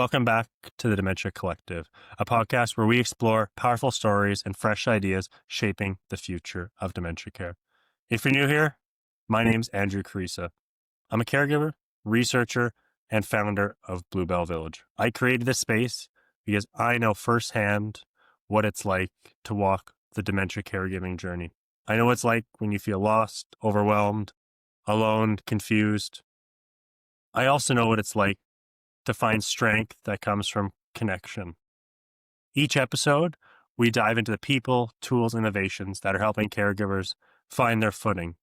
Welcome back to the Dementia Collective, a podcast where we explore powerful stories and fresh ideas shaping the future of dementia care. If you're new here, my name's Andrew Karesa. I'm a caregiver, researcher, and founder of Bluebell Village. I created this space because I know firsthand what it's like to walk the dementia caregiving journey. I know what it's like when you feel lost, overwhelmed, alone, confused. I also know what it's like to find strength that comes from connection. Each episode, we dive into the people, tools, innovations that are helping caregivers find their footing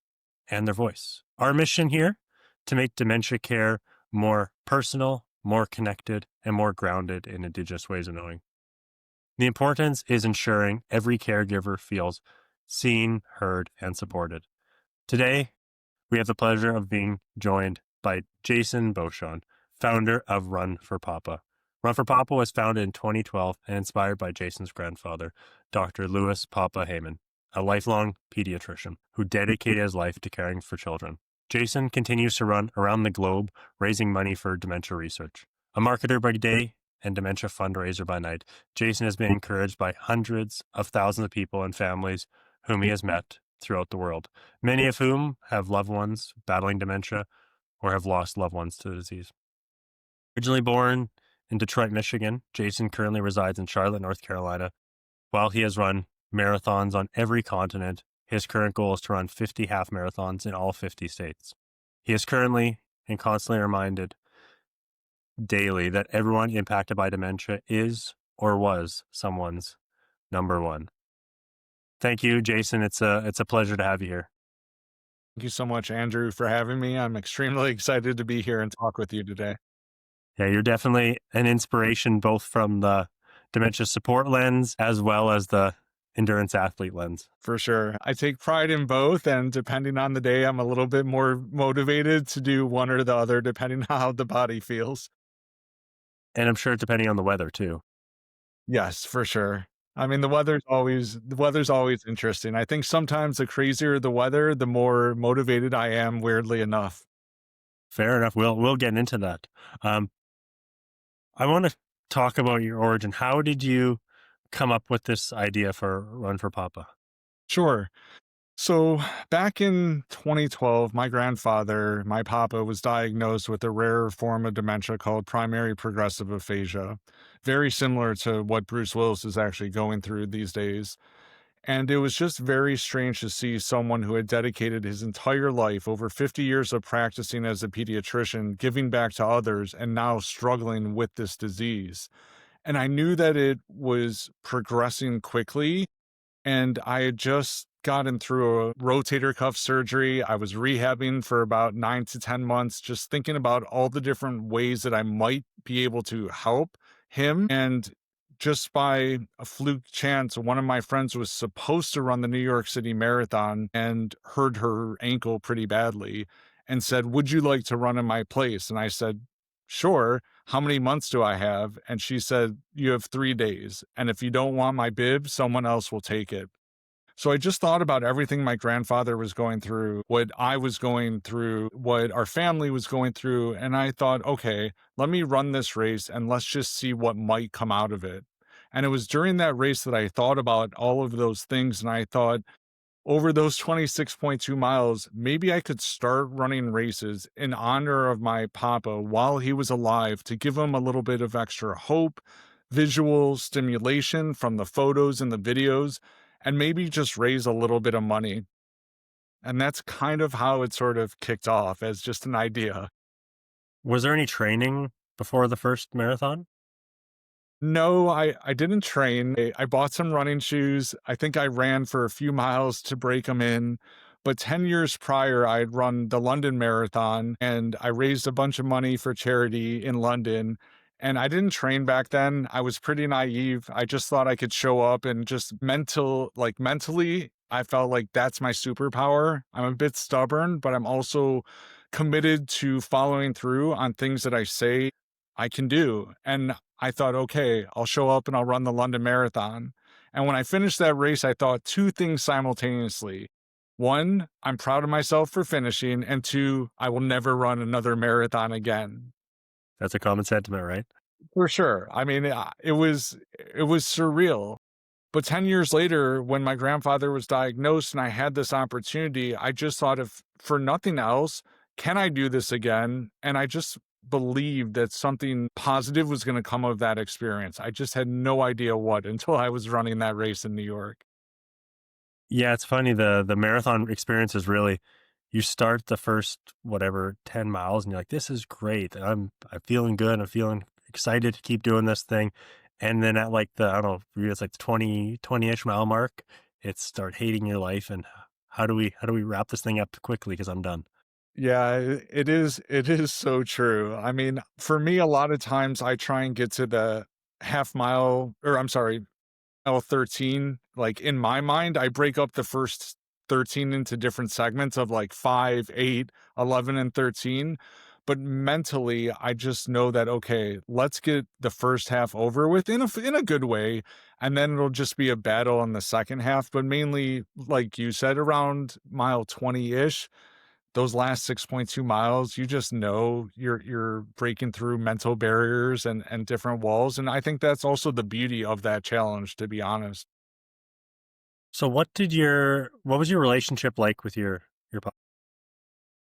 and their voice. Our mission here, to make dementia care more personal, more connected, and more grounded in Indigenous ways of knowing. The importance is ensuring every caregiver feels seen, heard, and supported. Today, we have the pleasure of being joined by Jason Boschan, founder of Run4Papa. Run4Papa was founded in 2012 and inspired by Jason's grandfather, Dr. Louis Papa Heyman, a lifelong pediatrician who dedicated his life to caring for children. Jason continues to run around the globe, raising money for dementia research. A marketer by day and dementia fundraiser by night, Jason has been encouraged by hundreds of thousands of people and families whom he has met throughout the world, many of whom have loved ones battling dementia or have lost loved ones to the disease. Originally born in Detroit, Michigan, Jason currently resides in Charlotte, North Carolina. While he has run marathons on every continent, his current goal is to run 50 half marathons in all 50 states. He is currently and constantly reminded daily that everyone impacted by dementia is or was someone's number one. Thank you, Jason. It's a pleasure to have you here. Thank you so much, Andrew, for having me. I'm extremely excited to be here and talk with you today. Yeah, you're definitely an inspiration, both from the dementia support lens as well as the endurance athlete lens. For sure. I take pride in both, and depending on the day, I'm a little bit more motivated to do one or the other, depending on how the body feels. And I'm sure depending on the weather too. Yes, for sure. I mean, the weather's always interesting. I think sometimes the crazier the weather, the more motivated I am, weirdly enough. Fair enough. We'll get into that. I want to talk about your origin. How did you come up with this idea for Run4Papa? Sure. So back in 2012, my grandfather, my papa, was diagnosed with a rare form of dementia called primary progressive aphasia, very similar to what Bruce Willis is actually going through these days. And it was just very strange to see someone who had dedicated his entire life, over 50 years of practicing as a pediatrician, giving back to others, and now struggling with this disease. And I knew that it was progressing quickly, and I had just gotten through a rotator cuff surgery. I was rehabbing for about 9 to 10 months, just thinking about all the different ways that I might be able to help him. And just by a fluke chance, one of my friends was supposed to run the New York City Marathon and hurt her ankle pretty badly and said, "Would you like to run in my place?" And I said, "Sure. How many months do I have?" And she said, "You have 3 days. And if you don't want my bib, someone else will take it." So I just thought about everything my grandfather was going through, what I was going through, what our family was going through. And I thought, okay, let me run this race and let's just see what might come out of it. And it was during that race that I thought about all of those things. And I thought, over those 26.2 miles, maybe I could start running races in honor of my papa while he was alive, to give him a little bit of extra hope, visual stimulation from the photos and the videos, and maybe just raise a little bit of money. And that's kind of how it sort of kicked off, as just an idea. Was there any training before the first marathon? No, I didn't train. I bought some running shoes. I think I ran for a few miles to break them in. But 10 years prior, I had run the London Marathon, and I raised a bunch of money for charity in London. And I didn't train back then. I was pretty naive. I just thought I could show up and just mentally, I felt like that's my superpower. I'm a bit stubborn, but I'm also committed to following through on things that I say I can do. And I thought, okay, I'll show up and I'll run the London Marathon. And when I finished that race, I thought two things simultaneously. One, I'm proud of myself for finishing. And two, I will never run another marathon again. That's a common sentiment, right? For sure. I mean, it was surreal. But 10 years later, when my grandfather was diagnosed and I had this opportunity, I just thought, if for nothing else, can I do this again? And I just believed that something positive was going to come of that experience. I just had no idea what until I was running that race in New York. Yeah, it's funny. The marathon experience is really, you start the first whatever 10 miles and you're like, this is great. I'm feeling good. I'm feeling excited to keep doing this thing. And then at like the, I don't know, maybe it's like the 20-ish mile mark, it's start hating your life. And how do we wrap this thing up quickly? Because I'm done. Yeah, it is so true. I mean, for me, a lot of times I try and get to the half mile, or I'm sorry, L13, like, in my mind, I break up the first 13 into different segments of, like, 5, 8, 11, and 13, but mentally, I just know that, "Okay, let's get the first half over with in a good way, and then it'll just be a battle in the second half," but mainly, like you said, around mile 20-ish, those last 6.2 miles, you just know you're breaking through mental barriers and different walls, and I think that's also the beauty of that challenge, to be honest. So what was your relationship like with your pop?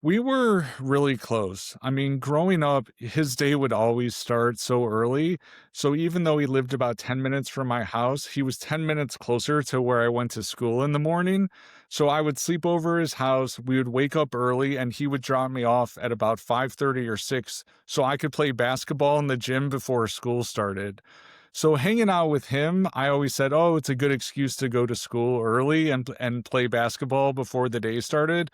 We were really close. I mean, growing up, his day would always start so early. So even though he lived about 10 minutes from my house, he was 10 minutes closer to where I went to school in the morning. So I would sleep over his house. We would wake up early and he would drop me off at about 5:30 or 6 so I could play basketball in the gym before school started. So hanging out with him, I always said, "Oh, it's a good excuse to go to school early and play basketball before the day started."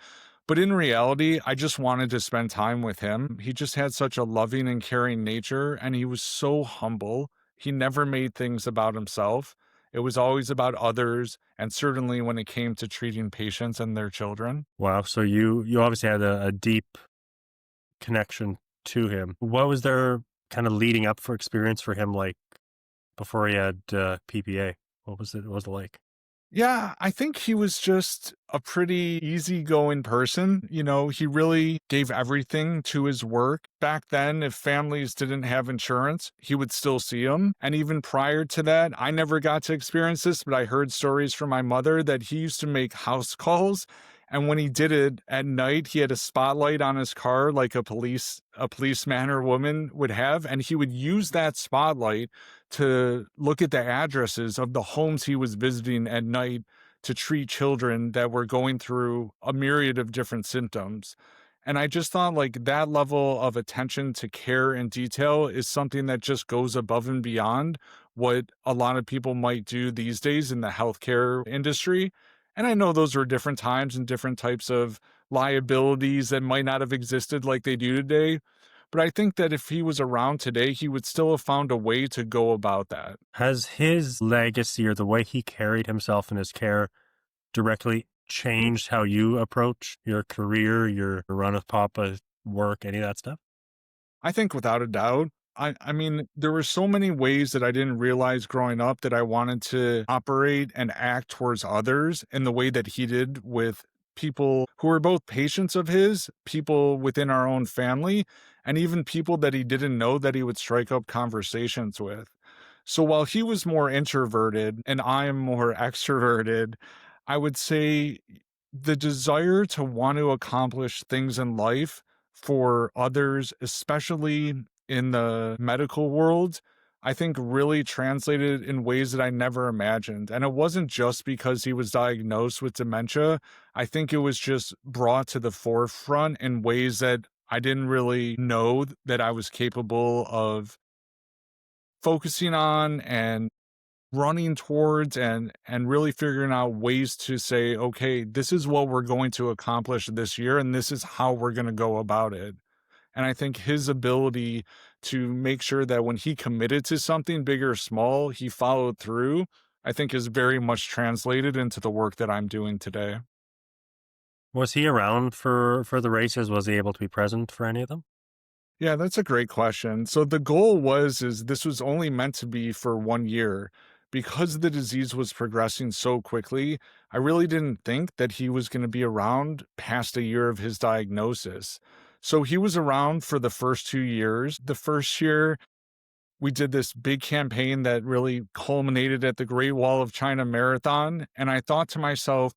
But in reality, I just wanted to spend time with him. He just had such a loving and caring nature, and he was so humble. He never made things about himself. It was always about others, and certainly when it came to treating patients and their children. Wow. So you obviously had a deep connection to him. What was their kind of leading up for experience for him like before he had PPA? What was it like? Yeah, I think he was just a pretty easygoing person. You know, he really gave everything to his work. Back then, if families didn't have insurance, he would still see them. And even prior to that, I never got to experience this, but I heard stories from my mother that he used to make house calls. And when he did it at night, he had a spotlight on his car like a policeman or woman would have, and he would use that spotlight to look at the addresses of the homes he was visiting at night to treat children that were going through a myriad of different symptoms. And I just thought, like, that level of attention to care and detail is something that just goes above and beyond what a lot of people might do these days in the healthcare industry. And I know those were different times and different types of liabilities that might not have existed like they do today. But I think that if he was around today, he would still have found a way to go about that. Has his legacy or the way he carried himself in his care directly changed how you approach your career, your run of Papa work, any of that stuff? I think without a doubt. I mean, there were so many ways that I didn't realize growing up that I wanted to operate and act towards others in the way that he did with people who were both patients of his, people within our own family, and even people that he didn't know that he would strike up conversations with. So while he was more introverted and I am more extroverted, I would say the desire to want to accomplish things in life for others, especially in the medical world, I think really translated in ways that I never imagined. And it wasn't just because he was diagnosed with dementia. I think it was just brought to the forefront in ways that I didn't really know that I was capable of focusing on and running towards and really figuring out ways to say, okay, this is what we're going to accomplish this year and this is how we're going to go about it. And I think his ability to make sure that when he committed to something big or small, he followed through, I think is very much translated into the work that I'm doing today. Was he around for the races? Was he able to be present for any of them? Yeah, that's a great question. So the goal is this was only meant to be for 1 year. Because the disease was progressing so quickly, I really didn't think that he was going to be around past a year of his diagnosis. So he was around for the first 2 years. The first year, we did this big campaign that really culminated at the Great Wall of China Marathon. And I thought to myself,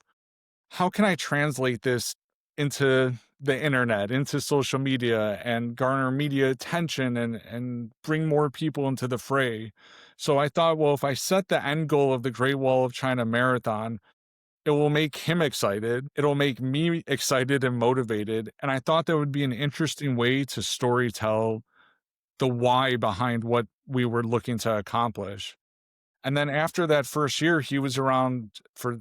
how can I translate this into the internet, into social media, and garner media attention and bring more people into the fray? So I thought, well, if I set the end goal of the Great Wall of China Marathon, it will make him excited. It'll make me excited and motivated. And I thought that would be an interesting way to story tell the why behind what we were looking to accomplish. And then after that first year, he was around for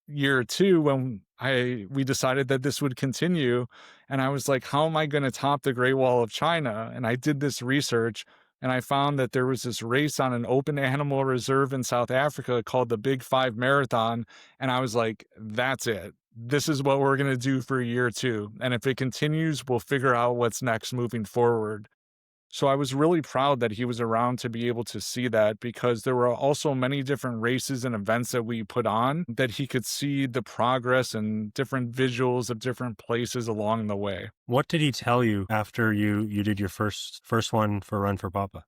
year two when we decided that this would continue. And I was like, how am I going to top the Great Wall of China? And I did this research and I found that there was this race on an open animal reserve in South Africa called the Big Five Marathon. And I was like, that's it. This is what we're going to do for year two. And if it continues, we'll figure out what's next moving forward. So I was really proud that he was around to be able to see that, because there were also many different races and events that we put on that he could see the progress and different visuals of different places along the way. What did he tell you after you did your first one for Run for Papa?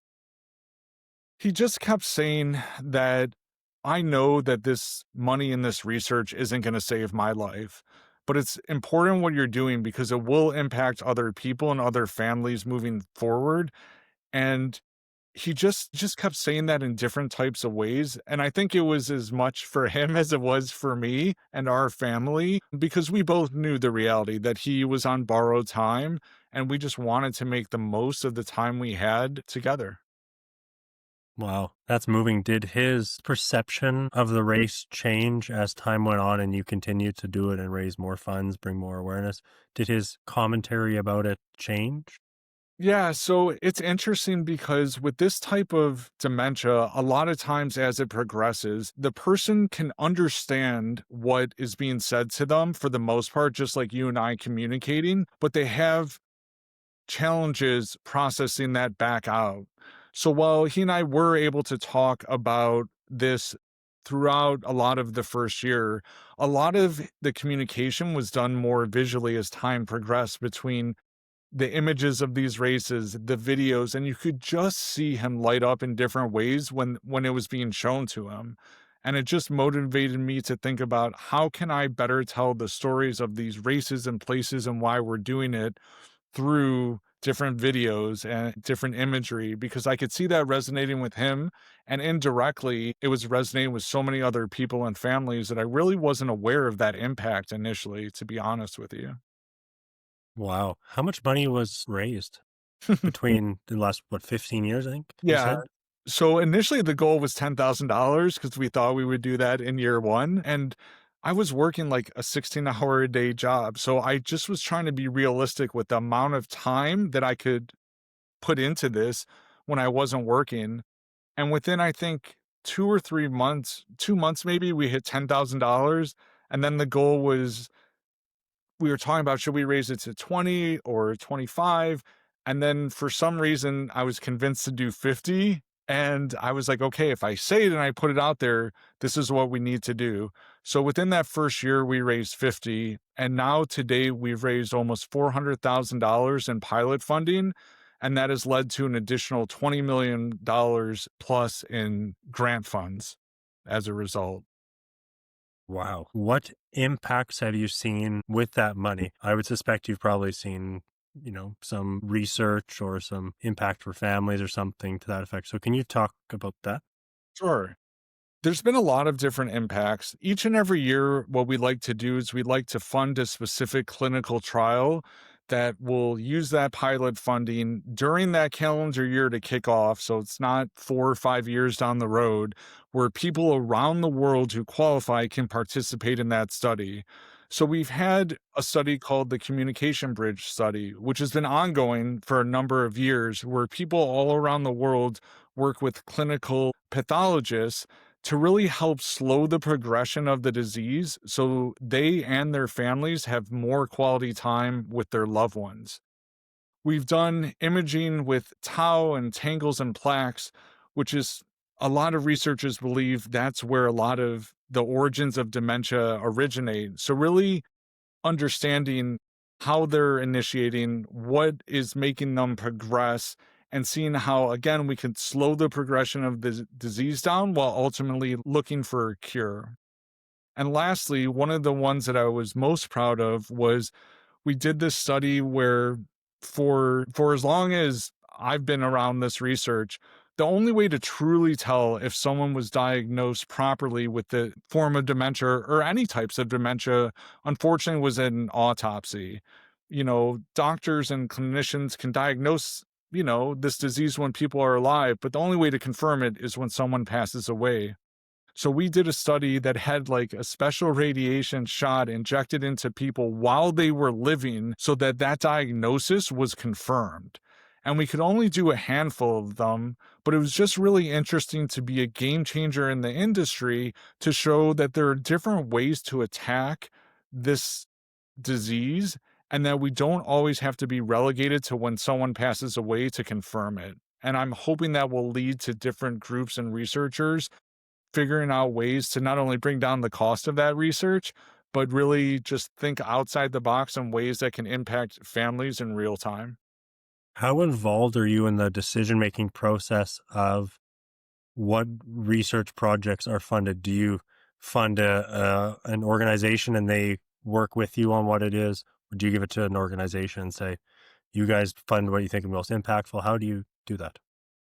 He just kept saying that I know that this money in this research isn't going to save my life, but it's important what you're doing because it will impact other people and other families moving forward. And he just kept saying that in different types of ways, and I think it was as much for him as it was for me and our family, because we both knew the reality that he was on borrowed time, and we just wanted to make the most of the time we had together. Wow, that's moving. Did his perception of the race change as time went on and you continued to do it and raise more funds, bring more awareness? Did his commentary about it change? Yeah, so it's interesting because with this type of dementia, a lot of times as it progresses, the person can understand what is being said to them for the most part, just like you and I communicating, but they have challenges processing that back out. So while he and I were able to talk about this throughout a lot of the first year, a lot of the communication was done more visually as time progressed between the images of these races, the videos, and you could just see him light up in different ways when it was being shown to him. And it just motivated me to think about how can I better tell the stories of these races and places and why we're doing it through different videos and different imagery, because I could see that resonating with him, and indirectly it was resonating with so many other people and families that I really wasn't aware of that impact initially, to be honest with you. Wow. How much money was raised between the last, what, 15 years, I think you Yeah. said? So initially the goal was $10,000 because we thought we would do that in year one. And I was working like a 16-hour a day job. So I just was trying to be realistic with the amount of time that I could put into this when I wasn't working. And within, I think, 2 or 3 months, 2 months maybe, we hit $10,000. And then the goal was, we were talking about, should we raise it to 20 or 25? And then for some reason, I was convinced to do 50. And I was like, okay, if I say it and I put it out there, this is what we need to do. So within that first year, we raised 50. And now today, we've raised almost $400,000 in pilot funding. And that has led to an additional $20 million plus in grant funds as a result. Wow. What impacts have you seen with that money? I would suspect you've probably seen, some research or some impact for families or something to that effect. So can you talk about that? Sure. There's been a lot of different impacts. Each and every year, what we like to do is we like to fund a specific clinical trial that will use that pilot funding during that calendar year to kick off. So it's not 4 or 5 years down the road, where people around the world who qualify can participate in that study. So we've had a study called the Communication Bridge Study, which has been ongoing for a number of years, where people all around the world work with clinical pathologists to really help slow the progression of the disease so they and their families have more quality time with their loved ones. We've done imaging with tau and tangles and plaques, which is, a lot of researchers believe that's where a lot of the origins of dementia originate. So really understanding how they're initiating, what is making them progress, and seeing how, again, we could slow the progression of the disease down while ultimately looking for a cure. And lastly, one of the ones that I was most proud of was we did this study where for as long as I've been around this research, the only way to truly tell if someone was diagnosed properly with the form of dementia or any types of dementia, unfortunately, was an autopsy. Doctors and clinicians can diagnose, this disease when people are alive, but the only way to confirm it is when someone passes away. So we did a study that had like a special radiation shot injected into people while they were living so that that diagnosis was confirmed. And we could only do a handful of them, but it was just really interesting to be a game changer in the industry to show that there are different ways to attack this disease and that we don't always have to be relegated to when someone passes away to confirm it. And I'm hoping that will lead to different groups and researchers figuring out ways to not only bring down the cost of that research, but really just think outside the box in ways that can impact families in real time. How involved are you in the decision-making process of what research projects are funded? Do you fund an organization and they work with you on what it is? Or do you give it to an organization and say, you guys fund what you think is most impactful? How do you do that?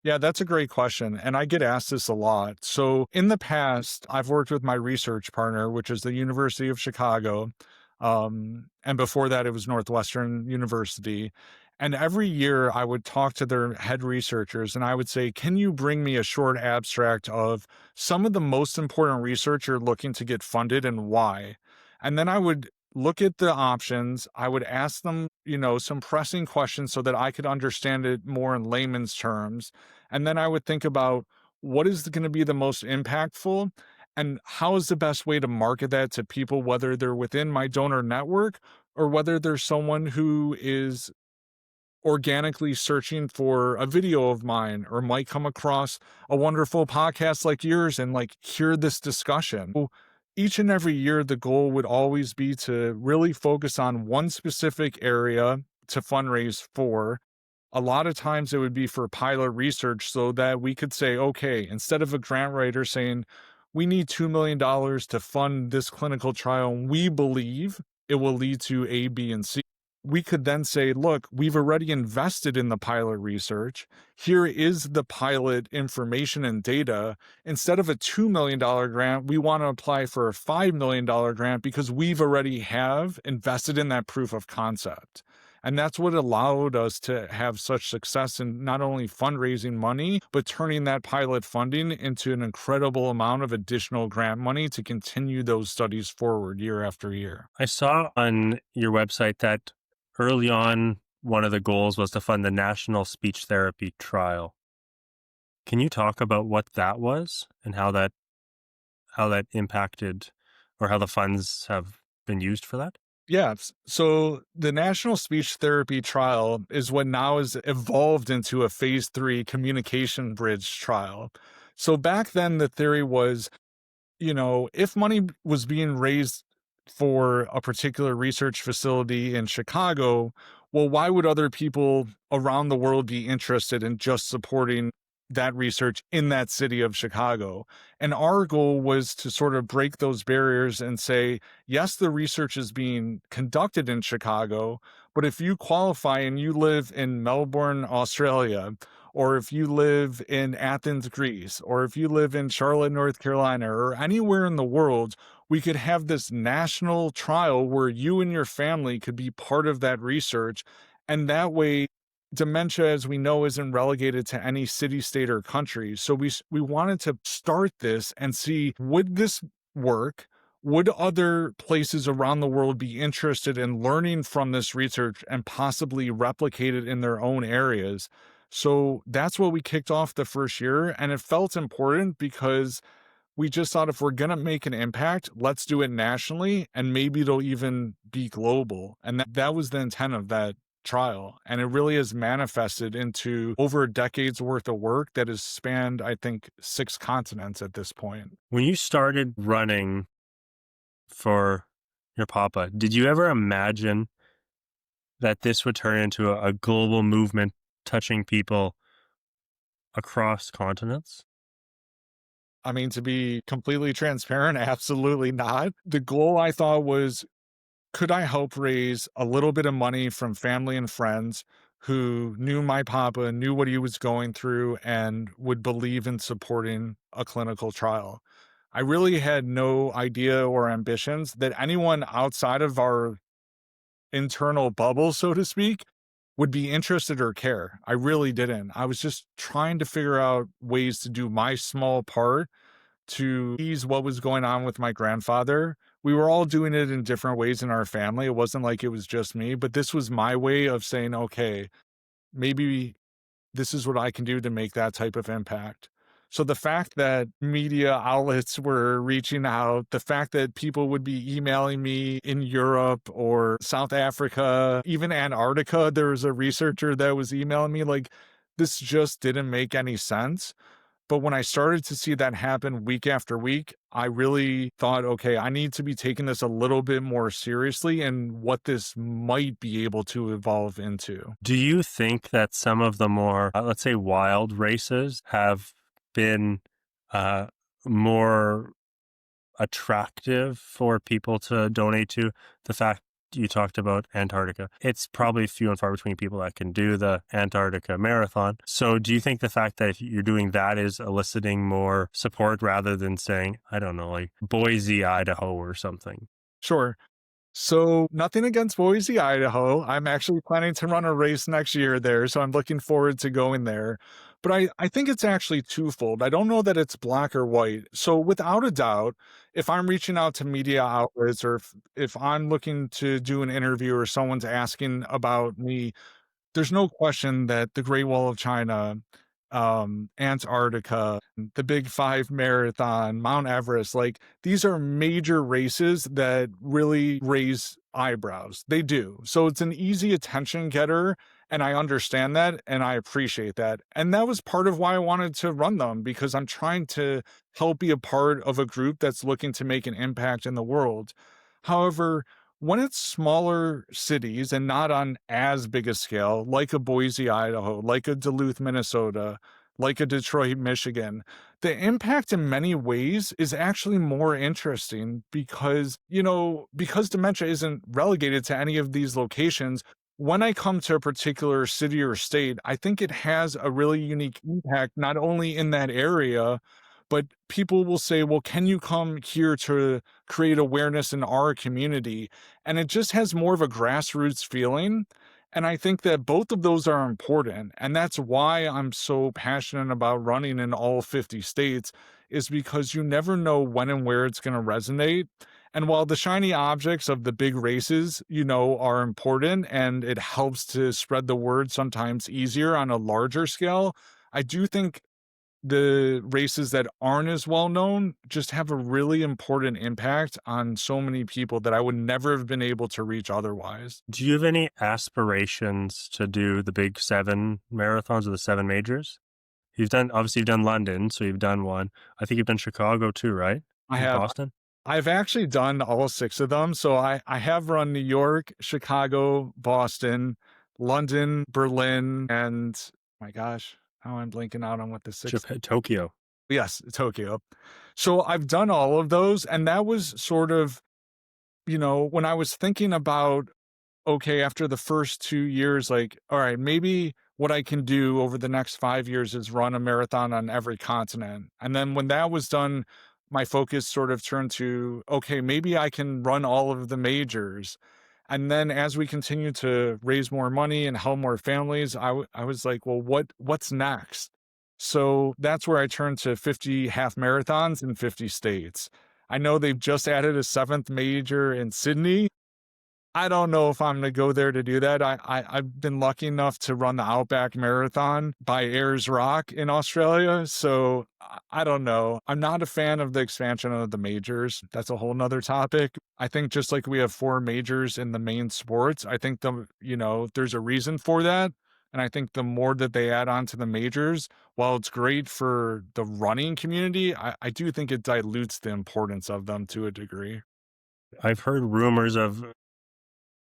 Yeah, that's a great question. And I get asked this a lot. So in the past, I've worked with my research partner, which is the University of Chicago. And before that, it was Northwestern University. And every year I would talk to their head researchers and I would say, can you bring me a short abstract of some of the most important research you're looking to get funded and why? And then I would look at the options. I would ask them, some pressing questions so that I could understand it more in layman's terms. And then I would think about what is going to be the most impactful and how is the best way to market that to people, whether they're within my donor network or whether there's someone who is organically searching for a video of mine or might come across a wonderful podcast like yours and like hear this discussion. So each and every year, the goal would always be to really focus on one specific area to fundraise for. A lot of times it would be for pilot research so that we could say, okay, instead of a grant writer saying, we need $2 million to fund this clinical trial, and we believe it will lead to A, B, and C. We could then say, look, we've already invested in the pilot research. Here is the pilot information and data. Instead of a $2 million grant, we want to apply for a $5 million grant because we've already have invested in that proof of concept. And that's what allowed us to have such success in not only fundraising money, but turning that pilot funding into an incredible amount of additional grant money to continue those studies forward year after year. I saw on your website that early on, one of the goals was to fund the National Speech Therapy Trial. Can you talk about what that was and how that impacted or how the funds have been used for that? Yeah. So the National Speech Therapy Trial is what now is evolved into a phase 3 communication bridge trial. So back then, the theory was, if money was being raised for a particular research facility in Chicago, well, why would other people around the world be interested in just supporting that research in that city of Chicago? And our goal was to sort of break those barriers and say, yes, the research is being conducted in Chicago, but if you qualify and you live in Melbourne, Australia, or if you live in Athens, Greece, or if you live in Charlotte, North Carolina, or anywhere in the world, we could have this national trial where you and your family could be part of that research. And that way, dementia, as we know, isn't relegated to any city, state, or country. So we wanted to start this and see, would this work? Would other places around the world be interested in learning from this research and possibly replicate it in their own areas? So that's what we kicked off the first year. And it felt important because we just thought if we're going to make an impact, let's do it nationally and maybe it'll even be global. And that was the intent of that trial. And it really has manifested into over a decade's worth of work that has spanned, I think, 6 continents at this point. When you started running for your papa, did you ever imagine that this would turn into a global movement touching people across continents? I mean, to be completely transparent, absolutely not. The goal I thought was, could I help raise a little bit of money from family and friends who knew my papa, knew what he was going through, and would believe in supporting a clinical trial? I really had no idea or ambitions that anyone outside of our internal bubble, so to speak, would be interested or care. I really didn't. I was just trying to figure out ways to do my small part to ease what was going on with my grandfather. We were all doing it in different ways in our family. It wasn't like it was just me, but this was my way of saying, okay, maybe this is what I can do to make that type of impact. So the fact that media outlets were reaching out, the fact that people would be emailing me in Europe or South Africa, even Antarctica, there was a researcher that was emailing me, like, this just didn't make any sense. But when I started to see that happen week after week, I really thought, okay, I need to be taking this a little bit more seriously and what this might be able to evolve into. Do you think that some of the more, let's say, wild races have been uh, more attractive for people to donate to? The fact you talked about Antarctica, it's probably few and far between people that can do the Antarctica marathon. So do you think the fact that if you're doing that is eliciting more support rather than saying, I don't know, like Boise, Idaho or something? Sure. So, nothing against Boise, Idaho. I'm actually planning to run a race next year there, so I'm looking forward to going there. But I think it's actually twofold. I don't know that it's black or white. So, without a doubt, if I'm reaching out to media outlets or if I'm looking to do an interview or someone's asking about me, there's no question that the Great Wall of China, Antarctica, the Big Five Marathon, Mount Everest, like these are major races that really raise eyebrows. They do. So it's an easy attention getter. And I understand that and I appreciate that. And that was part of why I wanted to run them because I'm trying to help be a part of a group that's looking to make an impact in the world. However, when it's smaller cities and not on as big a scale, like a Boise, Idaho, like a Duluth, Minnesota, like a Detroit, Michigan, the impact in many ways is actually more interesting because, because dementia isn't relegated to any of these locations. When I come to a particular city or state, I think it has a really unique impact, not only in that area, but people will say, well, can you come here to create awareness in our community? And it just has more of a grassroots feeling. And I think that both of those are important. And that's why I'm so passionate about running in all 50 states, is because you never know when and where it's going to resonate. And while the shiny objects of the big races, are important and it helps to spread the word sometimes easier on a larger scale, I do think the races that aren't as well known just have a really important impact on so many people that I would never have been able to reach otherwise. Do you have any aspirations to do the big 7 marathons or the 7 majors? You've done London, so you've done one. I think you've done Chicago too, right? I And have Boston? I've actually done all 6 of them. So I have run New York, Chicago, Boston, London, Berlin, and my gosh, now I'm blanking out on what the 6th. Tokyo. Yes, Tokyo. So I've done all of those, and that was sort of, when I was thinking about, okay, after the first 2 years, like, all right, maybe what I can do over the next 5 years is run a marathon on every continent. And then when that was done, my focus sort of turned to, okay, maybe I can run all of the majors. And then as we continue to raise more money and help more families, I was like, well, what's next? So that's where I turned to 50 half marathons in 50 states. I know they've just added a 7th major in Sydney. I don't know if I'm gonna go there to do that. I've been lucky enough to run the Outback Marathon by Ayers Rock in Australia, so I don't know. I'm not a fan of the expansion of the majors. That's a whole nother topic. I think just like we have 4 majors in the main sports, I think there's a reason for that. And I think the more that they add on to the majors, while it's great for the running community, I do think it dilutes the importance of them to a degree. I've heard rumors of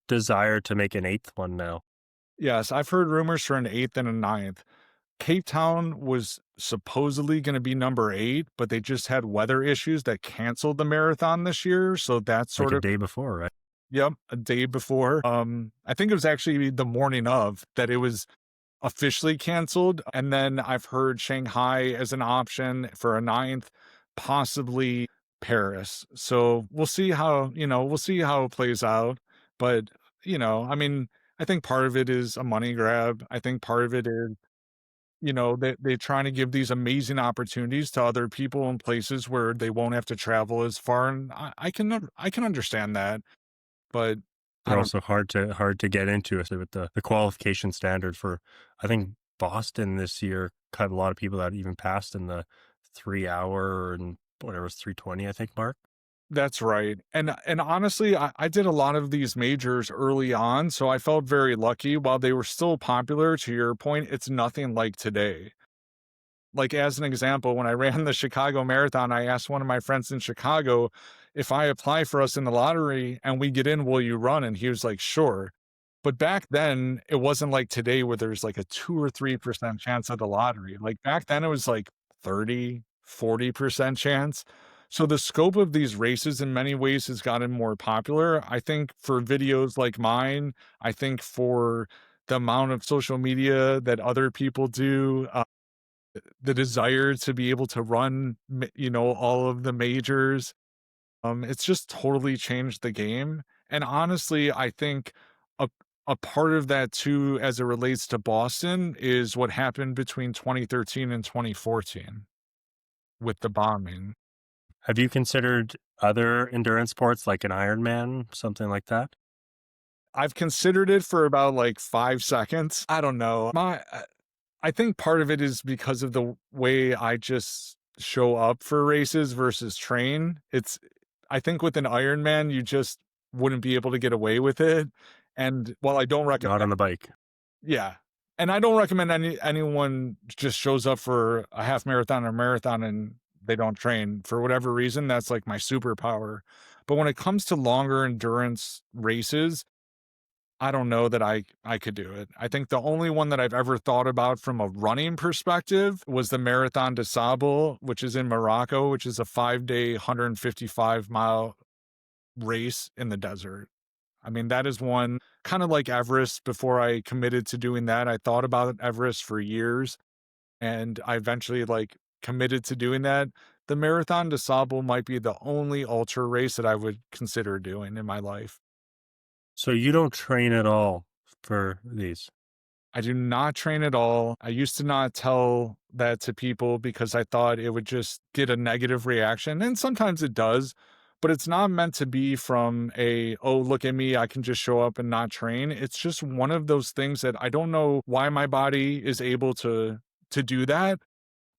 desire to make an 8th one now. Yes, I've heard rumors for an 8th and a ninth. Cape Town was supposedly gonna be number 8, but they just had weather issues that canceled the marathon this year, so that's Like sort a of day before, right? yep, a day before. I think it was actually the morning of that it was officially canceled, and then I've heard Shanghai as an option for a 9th, possibly Paris. So, we'll see how it plays out, but, I mean, I think part of it is a money grab. I think part of it is, they're trying to give these amazing opportunities to other people in places where they won't have to travel as far, and I can understand that, but I They're don't also hard to get into, especially with the qualification standard for, I think Boston this year cut a lot of people that even passed in the 3 hour and whatever it was 3:20, I think, mark. That's right, and honestly, I did a lot of these majors early on, so I felt very lucky. While they were still popular, to your point, it's nothing like today. Like, as an example, when I ran the Chicago Marathon, I asked one of my friends in Chicago, "If I apply for us in the lottery and we get in, will you run?" And he was like, "Sure." But back then, it wasn't like today where there's like a 2 or 3% chance of the lottery. Like, back then, it was like 30, 40% chance. So the scope of these races in many ways has gotten more popular. I think for videos like mine, I think for the amount of social media that other people do, the desire to be able to run, all of the majors, it's just totally changed the game. And honestly, I think a a part of that too, as it relates to Boston, is what happened between 2013 and 2014 with the bombing. Have you considered other endurance sports like an Ironman, something like that? I've considered it for about like 5 seconds. I don't know. I think part of it is because of the way I just show up for races versus train. I think with an Ironman, you just wouldn't be able to get away with it. And while I don't recommend, Not on the bike. yeah, and I don't recommend anyone just shows up for a half marathon or marathon and they don't train for whatever reason. That's like my superpower. But when it comes to longer endurance races, I don't know that I could do it. I think the only one that I've ever thought about from a running perspective was the Marathon des Sables, which is in Morocco, which is a 5-day, 155-mile race in the desert. I mean, that is one kind of like Everest. Before I committed to doing that, I thought about Everest for years, and I eventually, committed to doing that. The Marathon des Sables might be the only ultra race that I would consider doing in my life. So you don't train at all for these? I do not train at all. I used to not tell that to people because I thought it would just get a negative reaction, and sometimes it does, but it's not meant to be from "Oh, look at me, I can just show up and not train." It's just one of those things that I don't know why my body is able to do that,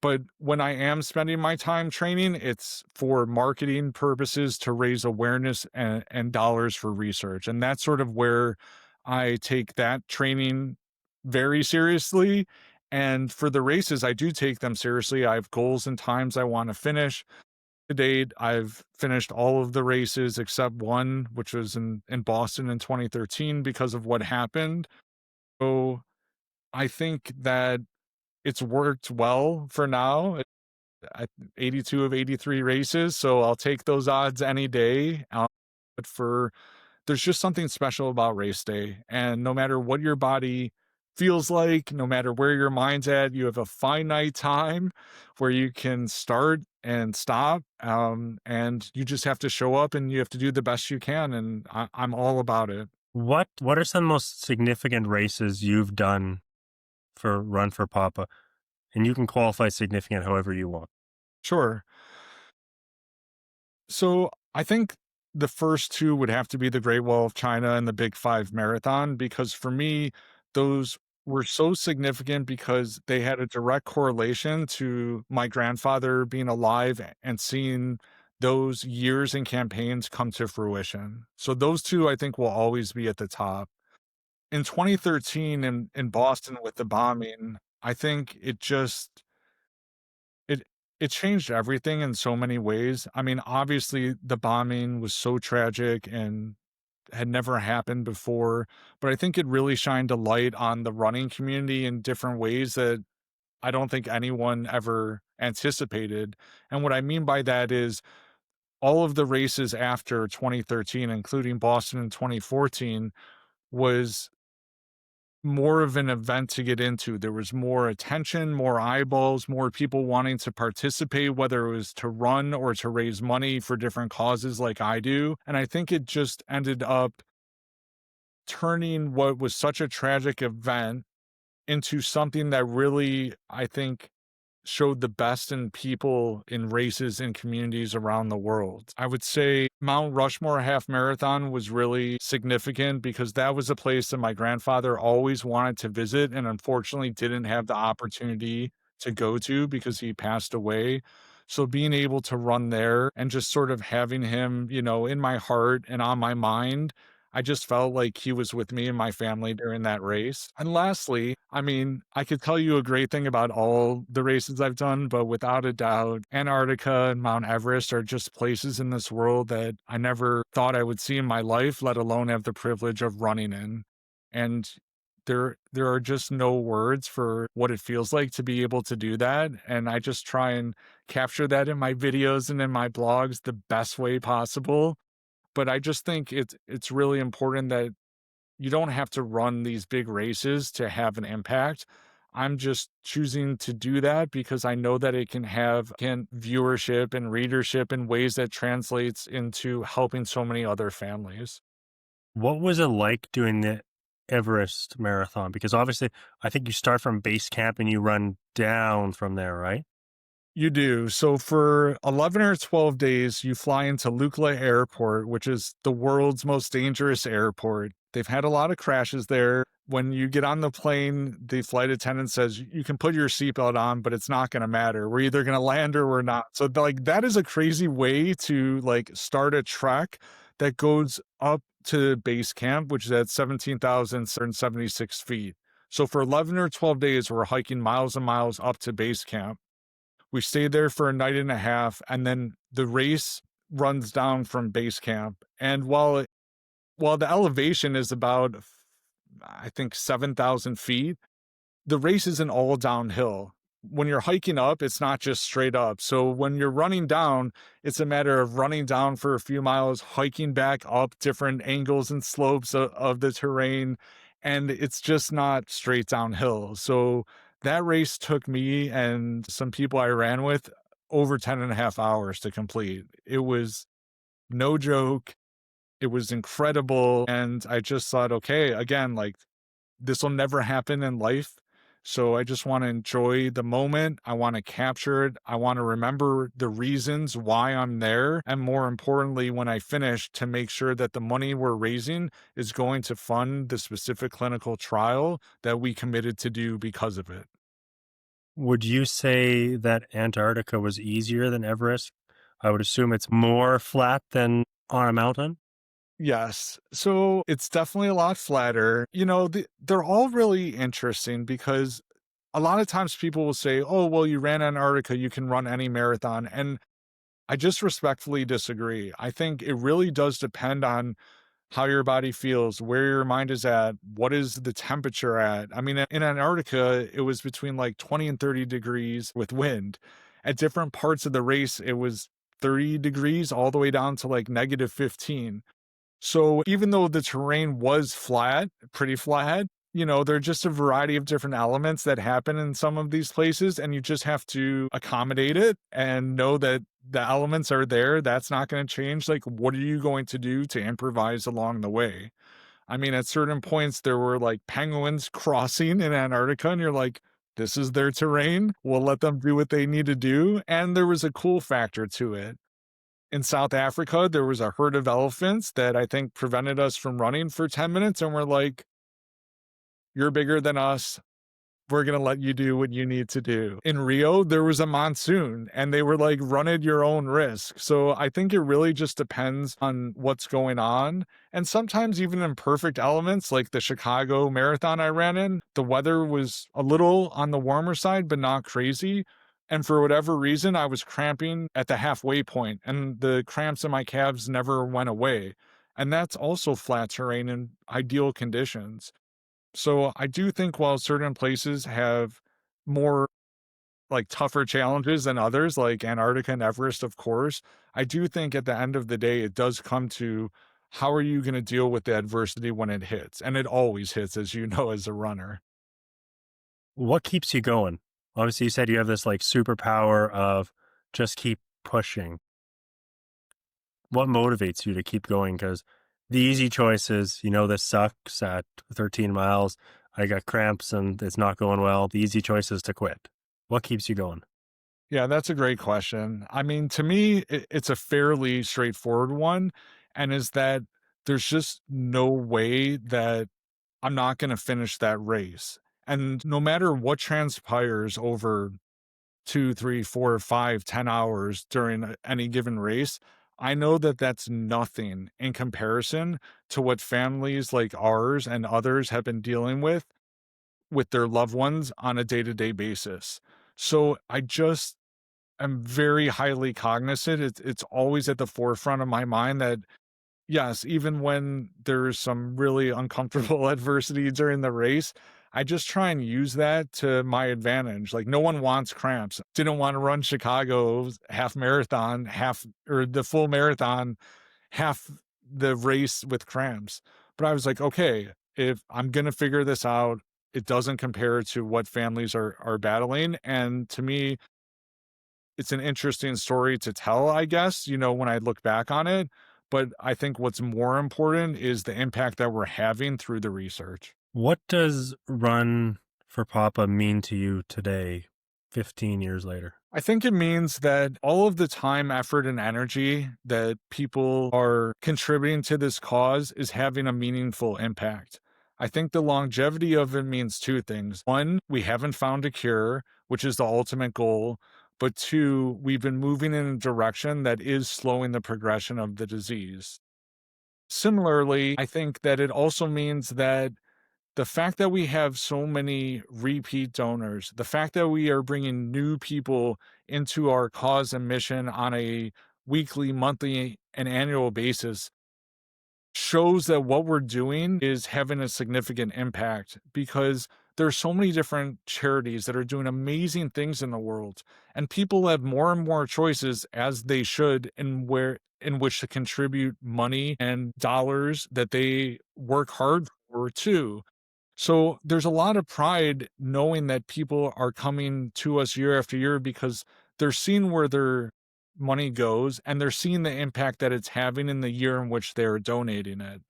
but when I am spending my time training, it's for marketing purposes to raise awareness and dollars for research. And that's sort of where I take that training very seriously. And for the races, I do take them seriously. I have goals and times I want to finish. To date, I've finished all of the races except one, which was in Boston in 2013 because of what happened. So I think that it's worked well for now. I 82 of 83 races, so I'll take those odds any day. But for there's just something special about race day, and no matter what your body feels like, no matter where your mind's at, you have a finite time where you can start and stop, and you just have to show up and you have to do the best you can, and I'm all about it. What are some most significant races you've done for Run for Papa? And you can qualify significant however you want. Sure. So I think the first two would have to be the Great Wall of China and the Big Five Marathon, because for me, those were so significant because they had a direct correlation to my grandfather being alive and seeing those years and campaigns come to fruition. So those two I think will always be at the top. In 2013 in Boston with the bombing, I think it it changed everything in so many ways. I mean, obviously, the bombing was so tragic and had never happened before, but I think it really shined a light on the running community in different ways that I don't think anyone ever anticipated. And what I mean by that is all of the races after 2013, including Boston in 2014, was more of an event to get into. There was more attention, more eyeballs, more people wanting to participate, whether it was to run or to raise money for different causes like I do. And I think it just ended up turning what was such a tragic event into something that really, I think, showed the best in people in races and communities around the world. I would say Mount Rushmore Half Marathon was really significant because that was a place that my grandfather always wanted to visit and unfortunately didn't have the opportunity to go to because he passed away. So being able to run there and just sort of having him, in my heart and on my mind, I just felt like he was with me and my family during that race. And lastly, I mean, I could tell you a great thing about all the races I've done, but without a doubt, Antarctica and Mount Everest are just places in this world that I never thought I would see in my life, let alone have the privilege of running in. And there are just no words for what it feels like to be able to do that. And I just try and capture that in my videos and in my blogs the best way possible. But I just think it's really important that you don't have to run these big races to have an impact. I'm just choosing to do that because I know that it can viewership and readership in ways that translates into helping so many other families. What was it like doing the Everest marathon? Because obviously, I think you start from base camp and you run down from there, right? You do. So for 11 or 12 days, you fly into Lukla Airport, which is the world's most dangerous airport. They've had a lot of crashes there. When you get on the plane, the flight attendant says you can put your seatbelt on, but it's not going to matter. We're either going to land or we're not. So like that is a crazy way to like start a trek that goes up to base camp, which is at 17,776 feet. So for 11 or 12 days, we're hiking miles and miles up to base camp. We stayed there for a night and a half, and then the race runs down from base camp. And while the elevation is about, I think, 7,000 feet, the race isn't all downhill. When you're hiking up, it's not just straight up. So when you're running down, it's a matter of running down for a few miles, hiking back up different angles and slopes of the terrain. And it's just not straight downhill. So that race took me and some people I ran with over 10 and a half hours to complete. It was no joke. It was incredible. And I just thought, okay, again, like this will never happen in life. So I just want to enjoy the moment. I want to capture it. I want to remember the reasons why I'm there. And more importantly, when I finish, to make sure that the money we're raising is going to fund the specific clinical trial that we committed to do because of it. Would you say that Antarctica was easier than Everest? I would assume it's more flat than on a mountain. Yes. So it's definitely a lot flatter. They're all really interesting because a lot of times people will say, oh, well, you ran Antarctica, you can run any marathon. And I just respectfully disagree. I think it really does depend on how your body feels, where your mind is at, what is the temperature at. I mean, in Antarctica, it was between like 20 and 30 degrees with wind. At different parts of the race, it was 30 degrees all the way down to like negative 15. So even though the terrain was flat, pretty flat, there are just a variety of different elements that happen in some of these places, and you just have to accommodate it and know that the elements are there. That's not going to change. Like, what are you going to do to improvise along the way? I mean, at certain points, there were like penguins crossing in Antarctica, and you're like, this is their terrain. We'll let them do what they need to do. And there was a cool factor to it. In South Africa, there was a herd of elephants that I think prevented us from running for 10 minutes. And we're like, you're bigger than us. We're going to let you do what you need to do. In Rio, there was a monsoon and they were like, run at your own risk. So I think it really just depends on what's going on. And sometimes even in perfect elements, like the Chicago marathon I ran in, the weather was a little on the warmer side, but not crazy. And for whatever reason, I was cramping at the halfway point and the cramps in my calves never went away. And that's also flat terrain in ideal conditions. So I do think while certain places have more like tougher challenges than others, like Antarctica and Everest, of course. I do think at the end of the day, it does come to how are you going to deal with the adversity when it hits? And it always hits, as you know, as a runner. What keeps you going? Obviously, you said you have this like superpower of just keep pushing. What motivates you to keep going? Because the easy choice is, this sucks at 13 miles. I got cramps and it's not going well. The easy choice is to quit. What keeps you going? Yeah, that's a great question. I mean, to me, it's a fairly straightforward one, and is that there's just no way that I'm not going to finish that race. And no matter what transpires over 2, 3, 4, 5, 10 hours during any given race, I know that that's nothing in comparison to what families like ours and others have been dealing with their loved ones on a day to day basis. So I just am very highly cognizant. It's always at the forefront of my mind that yes, even when there's some really uncomfortable adversity during the race, I just try and use that to my advantage. Like no one wants cramps. Didn't want to run Chicago's half marathon, half or the full marathon, half the race with cramps. But I was like, okay, if I'm gonna figure this out, it doesn't compare to what families are battling. And to me, it's an interesting story to tell, I guess, when I look back on it. But I think what's more important is the impact that we're having through the research. What does Run for Papa mean to you today, 15 years later? I think it means that all of the time, effort, and energy that people are contributing to this cause is having a meaningful impact. I think the longevity of it means two things. One, we haven't found a cure, which is the ultimate goal. But two, we've been moving in a direction that is slowing the progression of the disease. Similarly, I think that it also means that the fact that we have so many repeat donors, the fact that we are bringing new people into our cause and mission on a weekly, monthly, and annual basis shows that what we're doing is having a significant impact because there's so many different charities that are doing amazing things in the world and people have more and more choices as they should in which to contribute money and dollars that they work hard for too. So there's a lot of pride knowing that people are coming to us year after year because they're seeing where their money goes and they're seeing the impact that it's having in the year in which they're donating it.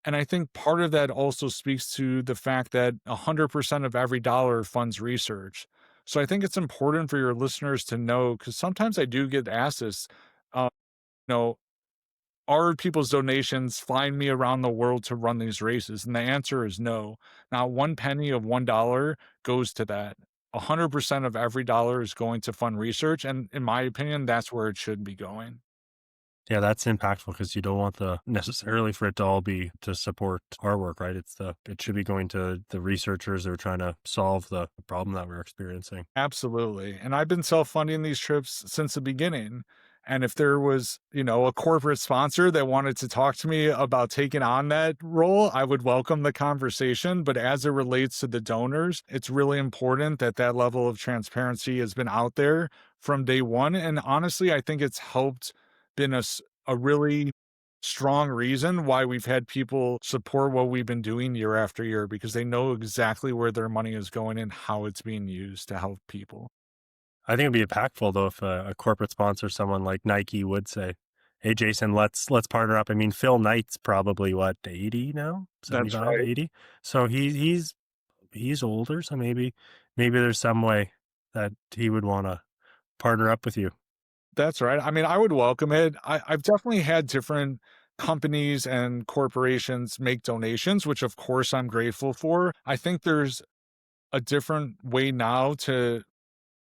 And I think part of that also speaks to the fact that 100% of every dollar funds research. So I think it's important for your listeners to know because sometimes I do get asked this, uh, you know, are people's donations flying me around the world to run these races? And the answer is no. Not one penny of $1 goes to that. 100% of every dollar is going to fund research. And in my opinion, that's where it should be going. Yeah, that's impactful because you don't want the necessarily for it to all be to support our work, right? It should be going to the researchers that are trying to solve the problem that we're experiencing. Absolutely. And I've been self-funding these trips since the beginning. And if there was, a corporate sponsor that wanted to talk to me about taking on that role, I would welcome the conversation. But as it relates to the donors, it's really important that that level of transparency has been out there from day one. And honestly, I think it's helped been a really strong reason why we've had people support what we've been doing year after year because they know exactly where their money is going and how it's being used to help people. I think it'd be impactful though if a corporate sponsor, someone like Nike, would say, "Hey, Jason, let's partner up." I mean, Phil Knight's probably what 80 now, That's 75, right. 80. So he's older. So maybe there's some way that he would want to partner up with you. That's right. I mean, I would welcome it. I've definitely had different companies and corporations make donations, which of course I'm grateful for. I think there's a different way now to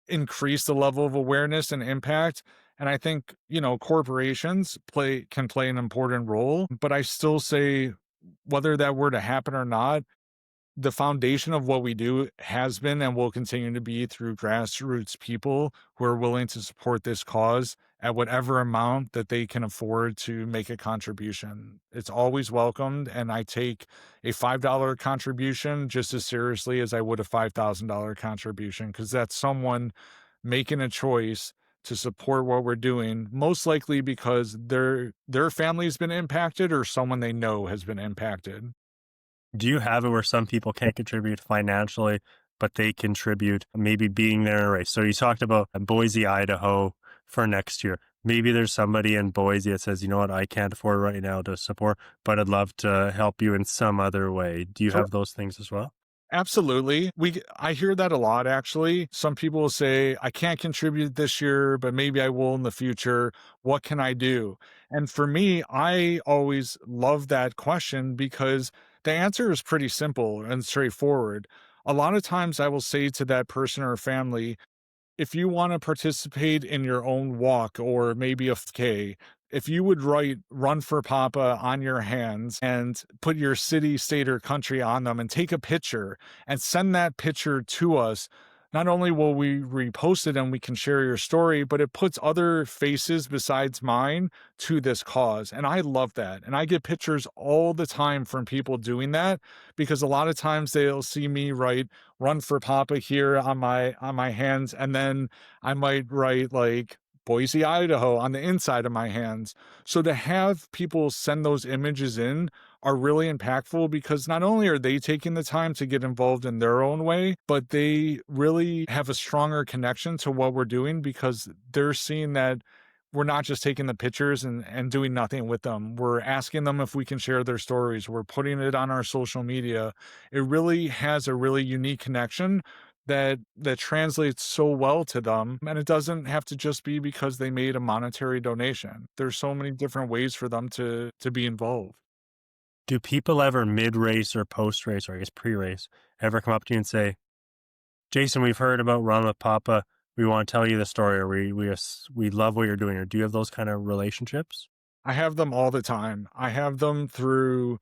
increase the level of awareness and impact. And I think, corporations can play an important role, but I still say whether that were to happen or not, the foundation of what we do has been and will continue to be through grassroots people who are willing to support this cause at whatever amount that they can afford to make a contribution. It's always welcomed, and I take a $5 contribution just as seriously as I would a $5,000 contribution, because that's someone making a choice to support what we're doing, most likely because their family's been impacted or someone they know has been impacted. Do you have it where some people can't contribute financially, but they contribute maybe being there in a race? So you talked about Boise, Idaho for next year. Maybe there's somebody in Boise that says, you know what, I can't afford right now to support, but I'd love to help you in some other way. Do you Sure. have those things as well? Absolutely. I hear that a lot, actually. Some people will say, I can't contribute this year, but maybe I will in the future. What can I do? And for me, I always love that question because the answer is pretty simple and straightforward. A lot of times I will say to that person or family, if you want to participate in your own walk or maybe a 5K, if you would write Run for Papa on your hands and put your city, state, or country on them and take a picture and send that picture to us, not only will we repost it and we can share your story, but it puts other faces besides mine to this cause. And I love that. And I get pictures all the time from people doing that because a lot of times they'll see me write Run for Papa here on my hands, and then I might write like Boise, Idaho on the inside of my hands. So to have people send those images in are really impactful because not only are they taking the time to get involved in their own way, but they really have a stronger connection to what we're doing because they're seeing that we're not just taking the pictures and doing nothing with them. We're asking them if we can share their stories. We're putting it on our social media. It really has a really unique connection that translates so well to them, and it doesn't have to just be because they made a monetary donation. There's so many different ways for them to be involved. Do people ever mid-race or post-race, or I guess pre-race, ever come up to you and say, Jason, we've heard about Run with Papa. We want to tell you the story, or we love what you're doing, or do you have those kind of relationships? I have them all the time. I have them through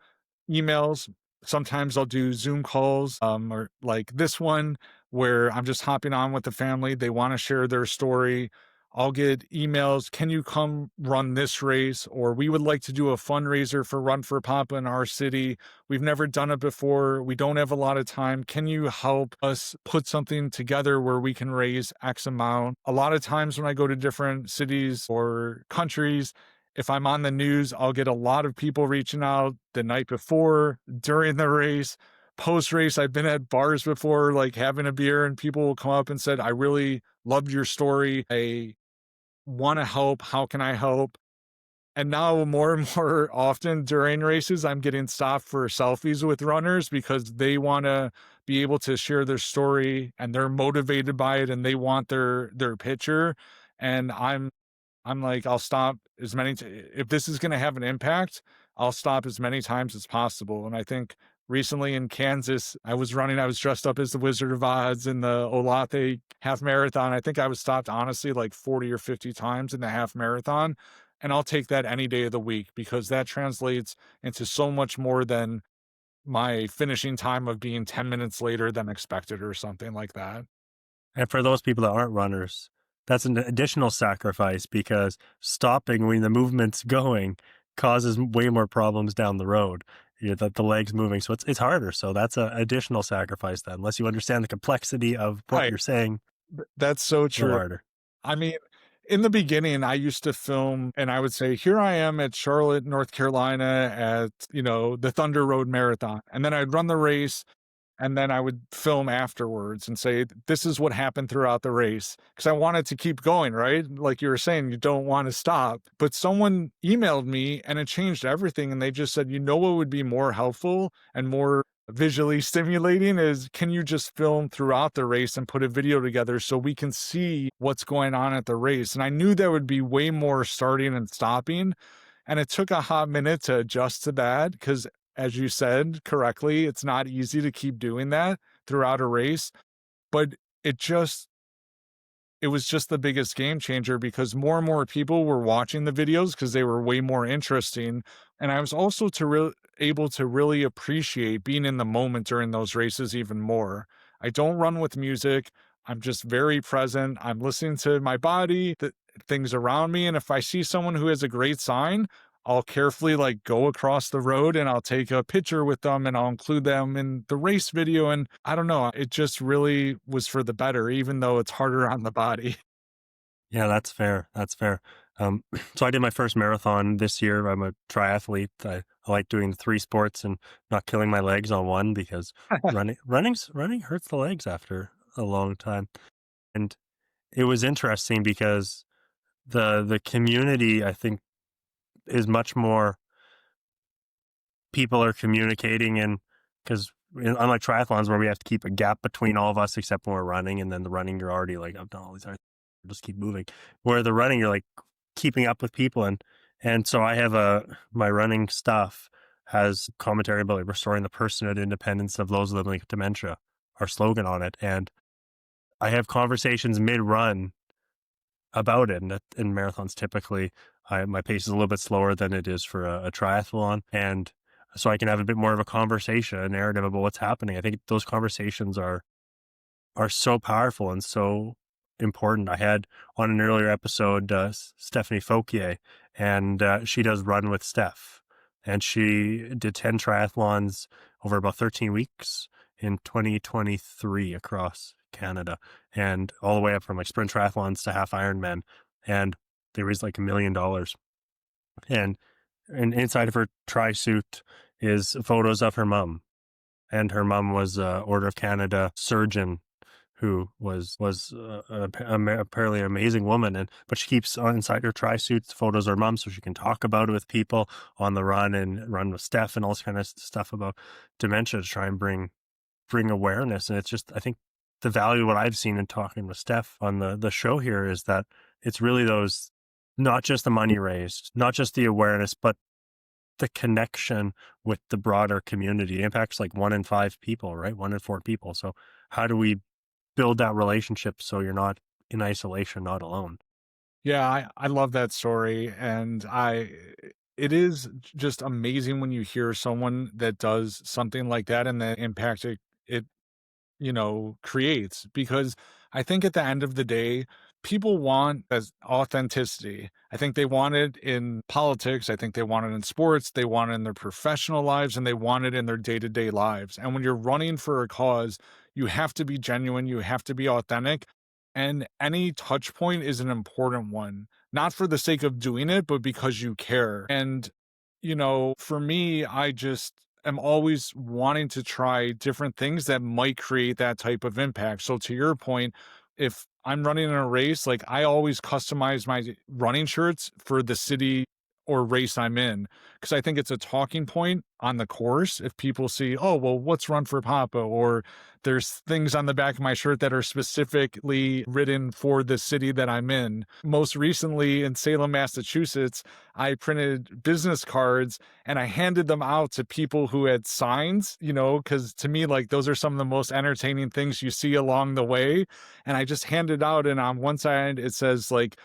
emails. Sometimes I'll do Zoom calls, or like this one where I'm just hopping on with the family. They want to share their story. I'll get emails. Can you come run this race? Or we would like to do a fundraiser for Run for Papa in our city. We've never done it before. We don't have a lot of time. Can you help us put something together where we can raise X amount? A lot of times when I go to different cities or countries, if I'm on the news, I'll get a lot of people reaching out the night before, during the race, post race. I've been at bars before, like having a beer, and people will come up and said, I really loved your story. I want to help. How can I help? And now more and more often during races, I'm getting stopped for selfies with runners because they want to be able to share their story and they're motivated by it and they want their picture. And I'm like, I'll stop as many if this is gonna have an impact, I'll stop as many times as possible, and I think recently in Kansas, I was dressed up as the Wizard of Oz in the Olathe half marathon. I think I was stopped honestly like 40 or 50 times in the half marathon, and I'll take that any day of the week because that translates into so much more than my finishing time of being 10 minutes later than expected or something like that. And for those people that aren't runners, that's an additional sacrifice because stopping when the movement's going causes way more problems down the road. The legs moving, so it's harder. So that's an additional sacrifice then, unless you understand the complexity of what Right. you're saying. That's so A little true. harder. I mean, in the beginning, I used to film and I would say, here I am at Charlotte, North Carolina at, the Thunder Road Marathon. And then I'd run the race and then I would film afterwards and say, this is what happened throughout the race. Because I wanted to keep going, right? Like you were saying, you don't want to stop. But someone emailed me and it changed everything. And they just said, what would be more helpful and more visually stimulating is can you just film throughout the race and put a video together so we can see what's going on at the race? And I knew there would be way more starting and stopping. And it took a hot minute to adjust to that because, as you said correctly, it's not easy to keep doing that throughout a race. But it just, it was just the biggest game changer because more and more people were watching the videos because they were way more interesting. And I was also able to really appreciate being in the moment during those races even more. I don't run with music. I'm just very present. I'm listening to my body, the things around me. And if I see someone who has a great sign, I'll carefully like go across the road and I'll take a picture with them and I'll include them in the race video. And I don't know, it just really was for the better, even though it's harder on the body. Yeah, that's fair. That's fair. So I did my first marathon this year. I'm a triathlete. I like doing three sports and not killing my legs on one because running hurts the legs after a long time. And it was interesting because the community, I think, is much more people are communicating, and because unlike triathlons where we have to keep a gap between all of us except when we're running, and then the running you're already like, I've done all these other, just keep moving. Where the running you're like keeping up with people, and so I have my running stuff has commentary about like restoring the personhood independence of those living with dementia, our slogan on it, and I have conversations mid run about it. And in marathons, typically, my pace is a little bit slower than it is for a triathlon, and so I can have a bit more of a conversation, a narrative about what's happening. I think those conversations are so powerful and so important. I had on an earlier episode Stephanie Fauquier, and she does Run with Steph, and she did 10 triathlons over about 13 weeks in 2023 across Canada, and all the way up from like sprint triathlons to half Ironman, and they raised like $1 million. And inside of her tri suit is photos of her mom, and her mom was a Order of Canada surgeon who was apparently an amazing woman, but she keeps on inside her tri suits photos of her mom so she can talk about it with people on the run and run with Steph and all this kind of stuff about dementia to try and bring awareness. And it's just, I think the value of what I've seen in talking with Steph on the show here is that it's really those, not just the money raised, not just the awareness, but the connection with the broader community. It impacts like 1 in 5 people, right? 1 in 4 people. So how do we build that relationship so you're not in isolation, not alone? Yeah, I love that story, and it is just amazing when you hear someone that does something like that and the impact it creates, because I think at the end of the day, people want as authenticity. I think they want it in politics. I think they want it in sports. They want it in their professional lives, and they want it in their day-to-day lives. And when you're running for a cause, you have to be genuine. You have to be authentic. And any touch point is an important one, not for the sake of doing it, but because you care. And for me, I just am always wanting to try different things that might create that type of impact. So to your point, if I'm running in a race, like I always customize my running shirts for the city or race I'm in, because I think it's a talking point on the course. If people see, oh, well, what's Run for Papa? Or there's things on the back of my shirt that are specifically written for the city that I'm in. Most recently in Salem, Massachusetts, I printed business cards and I handed them out to people who had signs, because to me, like those are some of the most entertaining things you see along the way. And I just handed out, and on one side it says like,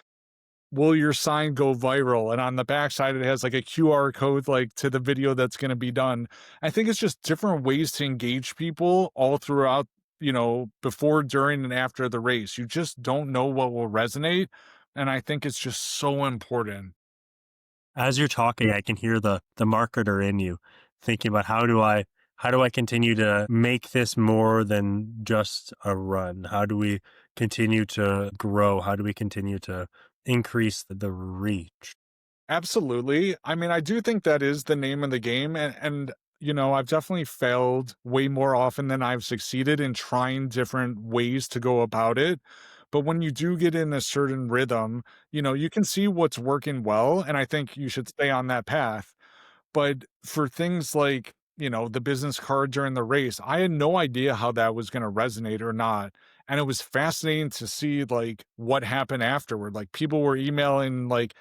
will your sign go viral? And on the backside, it has like a QR code, like to the video that's going to be done. I think it's just different ways to engage people all throughout, before, during, and after the race. You just don't know what will resonate. And I think it's just so important. As you're talking, I can hear the marketer in you thinking about how do I continue to make this more than just a run? How do we continue to grow? How do we continue to increase the reach? Absolutely. I mean, I do think that is the name of the game. And I've definitely failed way more often than I've succeeded in trying different ways to go about it. But when you do get in a certain rhythm, you can see what's working well. And I think you should stay on that path. But for things like, the business card during the race, I had no idea how that was going to resonate or not. And it was fascinating to see like what happened afterward. Like people were emailing like,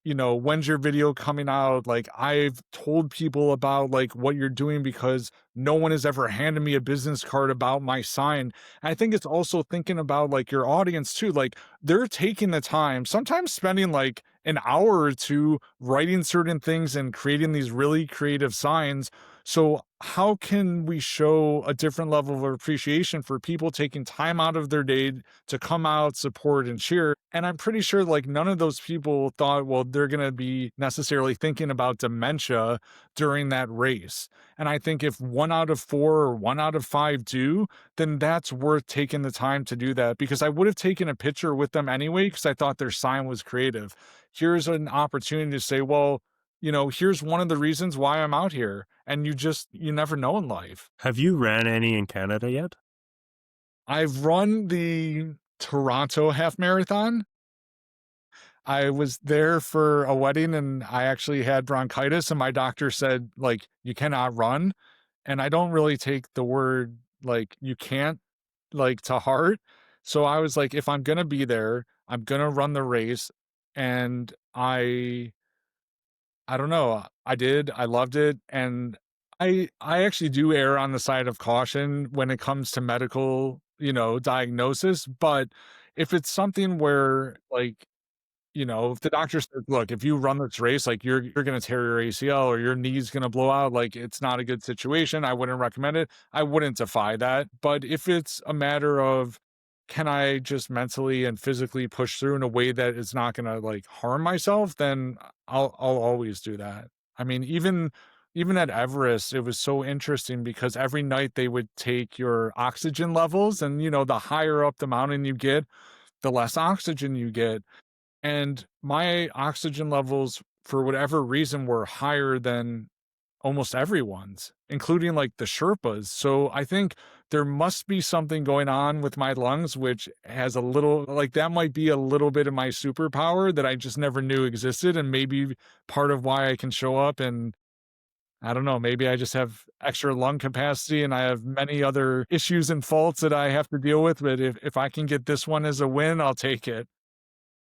when's your video coming out? Like I've told people about like what you're doing because No one has ever handed me a business card about my sign. And I think it's also thinking about like your audience too. Like they're taking the time, sometimes spending like an hour or two writing certain things and creating these really creative signs. So, how can we show a different level of appreciation for people taking time out of their day to come out, support, and cheer? And I'm pretty sure like none of those people thought, well, they're going to be necessarily thinking about dementia during that race. And I think if 1 out of 4 or 1 out of 5 do, then that's worth taking the time to do that because I would have taken a picture with them anyway because I thought their sign was creative. Here's an opportunity to say, well, here's one of the reasons why I'm out here. And you never know in life. Have you ran any in Canada yet? I've run the Toronto half marathon. I was there for a wedding and I actually had bronchitis and my doctor said like you cannot run and I don't really take the word like you can't like to heart. So I was like if I'm going to be there, I'm going to run the race and I don't know. I did. I loved it, and I actually do err on the side of caution when it comes to medical, diagnosis, but if it's something where, like, if the doctor says, "Look, if you run this race, like, you're gonna tear your ACL or your knee's gonna blow out, like, it's not a good situation, I wouldn't recommend it." I wouldn't defy that, but if it's a matter of, can I just mentally and physically push through in a way that is not gonna, like, harm myself, then I'll always do that. I mean, even at Everest, it was so interesting because every night they would take your oxygen levels and, the higher up the mountain you get, the less oxygen you get. And my oxygen levels, for whatever reason, were higher than almost everyone's, including like the Sherpas. So I think there must be something going on with my lungs, which has a little, like, that might be a little bit of my superpower that I just never knew existed. And maybe part of why I can show up and I don't know, maybe I just have extra lung capacity and I have many other issues and faults that I have to deal with. But if I can get this one as a win, I'll take it.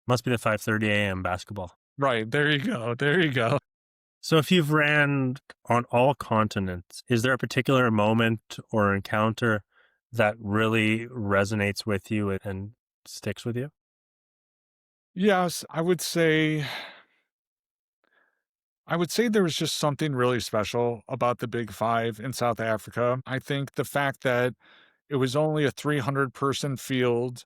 Must be the 5:30 a.m. basketball. Right. There you go. There you go. So if you've ran on all continents, is there a particular moment or encounter that really resonates with you and sticks with you? Yes, I would say there was just something really special about the Big Five in South Africa. I think the fact that it was only a 300-person field,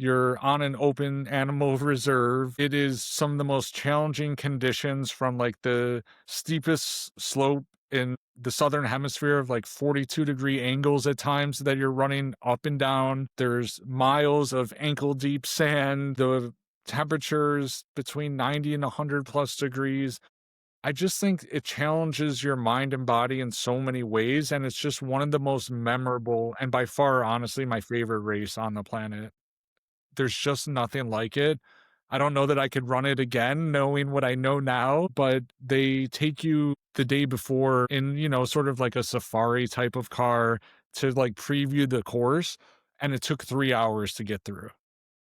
you're on an open animal reserve. It is some of the most challenging conditions from like the steepest slope in the southern hemisphere of like 42-degree angles at times that you're running up and down. There's miles of ankle deep sand. The temperatures between 90 and 100 plus degrees. I just think it challenges your mind and body in so many ways, and it's just one of the most memorable and by far, honestly, my favorite race on the planet. There's just nothing like it. I don't know that I could run it again knowing what I know now, but they take you the day before in, sort of like a safari type of car to like preview the course, and it took 3 hours to get through.